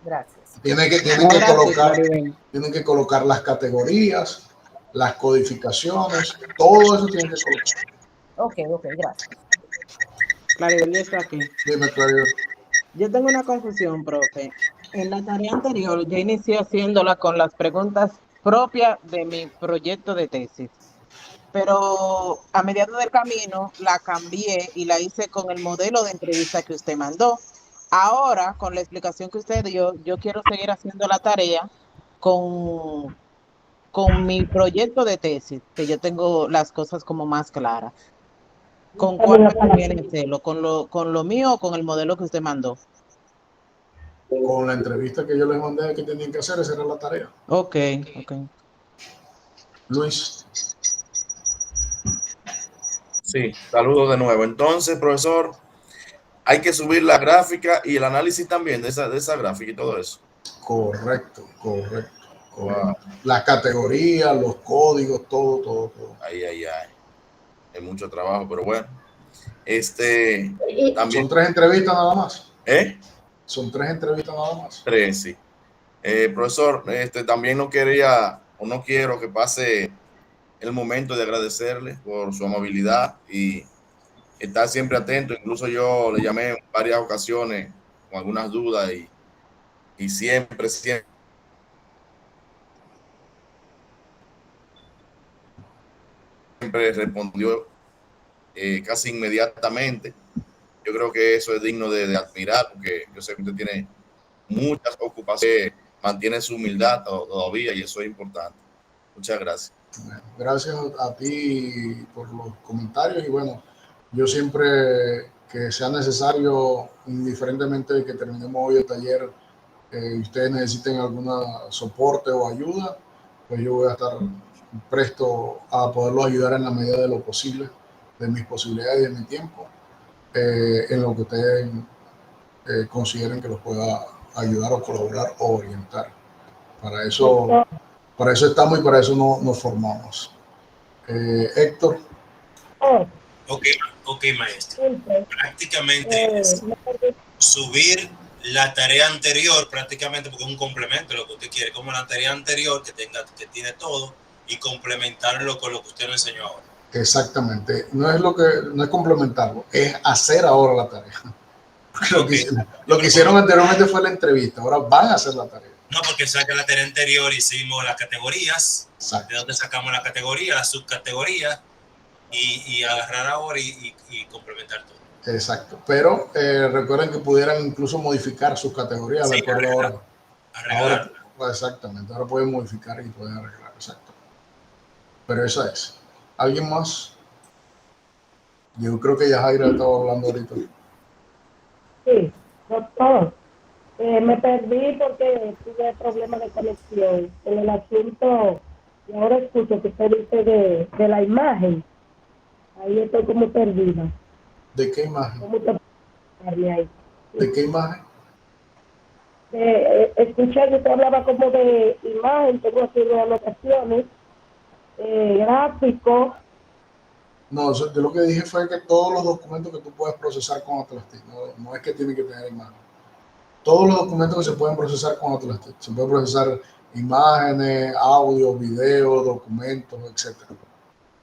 Gracias. Tienen que colocar las categorías, las codificaciones, todo eso tienen que colocar. Ok, gracias. Claribel está aquí. Dime, Claribel. Yo tengo una confusión, profe. En la tarea anterior yo inicié haciéndola con las preguntas propias de mi proyecto de tesis, pero a mediados del camino la cambié y la hice con el modelo de entrevista que usted mandó. Ahora, con la explicación que usted dio, yo quiero seguir haciendo la tarea con mi proyecto de tesis, que yo tengo las cosas como más claras. ¿Con cuál me conviene hacerlo? ¿Con lo mío o con el modelo que usted mandó? Con la entrevista que yo les mandé que tenían que hacer, esa era la tarea. Ok. Luis. Sí, saludos de nuevo. Entonces, profesor, hay que subir la gráfica y el análisis también de esa gráfica y todo eso. Correcto. Wow. Las categorías, los códigos, todo. Ay. Hay mucho trabajo, pero bueno. También. Son 3 entrevistas nada más. Son 3 entrevistas nada más. 3, sí. Profesor, también no quiero que pase el momento de agradecerle por su amabilidad y estar siempre atento. Incluso yo le llamé en varias ocasiones con algunas dudas y siempre respondió casi inmediatamente. Yo creo que eso es digno de admirar, porque yo sé que usted tiene muchas ocupaciones, mantiene su humildad todavía y eso es importante. Muchas gracias. Gracias a ti por los comentarios y bueno, yo siempre que sea necesario, indiferentemente de que terminemos hoy el taller, y ustedes necesiten algún soporte o ayuda, pues yo voy a estar presto a poderlos ayudar en la medida de lo posible, de mis posibilidades y de mi tiempo, en lo que ustedes consideren que los pueda ayudar o colaborar o orientar. Para eso estamos y para eso nos formamos. Héctor. Ok, maestro. Prácticamente es subir la tarea anterior, prácticamente porque es un complemento lo que usted quiere, como la tarea anterior que tiene todo y complementarlo con lo que usted nos enseñó ahora. Exactamente. No es complementarlo, es hacer ahora la tarea. Lo que hicieron anteriormente fue la entrevista, ahora van a hacer la tarea. No, porque saca la tarea anterior, hicimos las categorías, de donde sacamos la categoría, las subcategorías, y agarrar ahora y complementar todo. Exacto, pero recuerden que pudieran incluso modificar sus categorías de acuerdo ahora. Exactamente, ahora pueden modificar y pueden arreglar, exacto. Pero esa es. ¿Alguien más? Yo creo que ya Jaira estaba hablando ahorita. Sí, doctor. Me perdí porque tuve problemas de conexión en el asunto y ahora escucho que usted dice de la imagen. Ahí estoy como perdida. ¿De qué imagen? ¿Cómo te ahí? ¿De qué imagen? Escuché que usted hablaba como de imagen, tengo aquí de anotaciones, gráficos. No, yo lo que dije fue que todos los documentos que tú puedes procesar con Atlastic, no es que tiene que tener imagen. Todos los documentos que se pueden procesar con Atlastic. Se pueden procesar imágenes, audio, video, documentos, etc.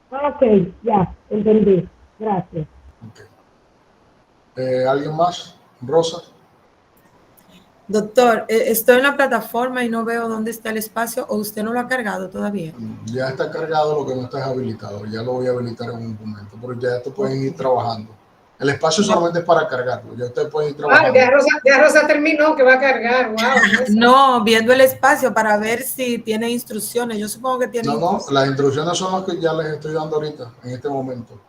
Ok, ya, entendí. Gracias. ¿Alguien más? Rosa. Doctor, estoy en la plataforma y no veo dónde está el espacio, o usted no lo ha cargado todavía. Ya está cargado, lo que no está es habilitado. Ya lo voy a habilitar en un momento, pero ya esto pueden ir trabajando. El espacio solamente es para cargarlo. Ya ustedes pueden ir trabajando. Ya Rosa terminó, que va a cargar. Wow. No, viendo el espacio para ver si tiene instrucciones. Yo supongo que tiene instrucciones. No, las instrucciones son las que ya les estoy dando ahorita, en este momento.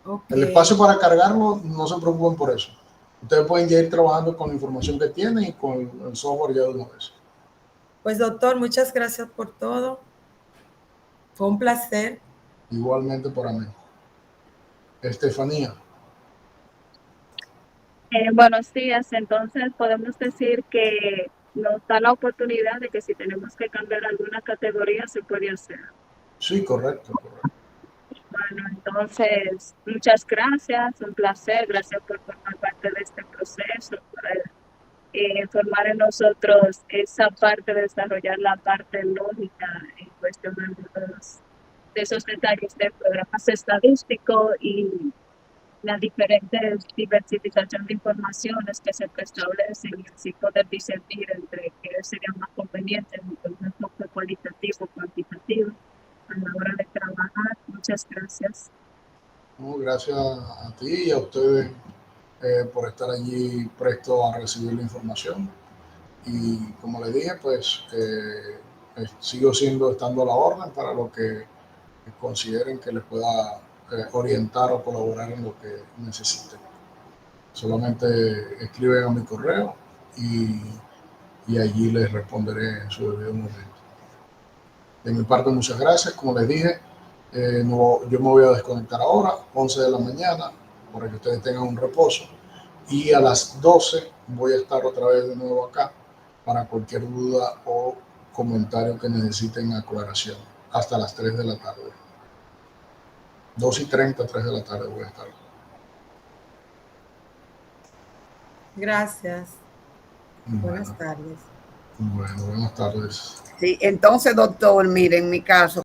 Okay. El espacio para cargarlo, no se preocupen por eso. Ustedes pueden ya ir trabajando con la información que tienen y con el software ya de una vez. Pues doctor, muchas gracias por todo. Fue un placer. Igualmente para mí. Estefanía. Buenos días. Entonces podemos decir que nos da la oportunidad de que si tenemos que cambiar alguna categoría se puede hacer. Sí, correcto. Bueno, entonces muchas gracias, un placer, gracias por formar parte de este proceso, por formar en nosotros esa parte de desarrollar la parte lógica en cuestión de esos detalles de programas estadísticos y las diferentes diversificación de informaciones que se establecen y así poder discernir entre qué sería más conveniente en un enfoque cualitativo, cuantitativo a la hora de trabajar. Muchas gracias. No, gracias a ti y a ustedes por estar allí presto a recibir la información. Y como les dije, pues sigo estando a la orden para lo que consideren que les pueda orientar o colaborar en lo que necesiten. Solamente escriben a mi correo y allí les responderé en su debido momento. De mi parte, muchas gracias. Como les dije, yo me voy a desconectar ahora, 11 de la mañana, para que ustedes tengan un reposo. Y a las 12 voy a estar otra vez de nuevo acá para cualquier duda o comentario que necesiten aclaración. Hasta las 3 de la tarde. 2:30, 3 de la tarde voy a estar. Gracias. Bueno, Buenas tardes. Bueno, buenas tardes. Sí, entonces, doctor, mire, en mi caso,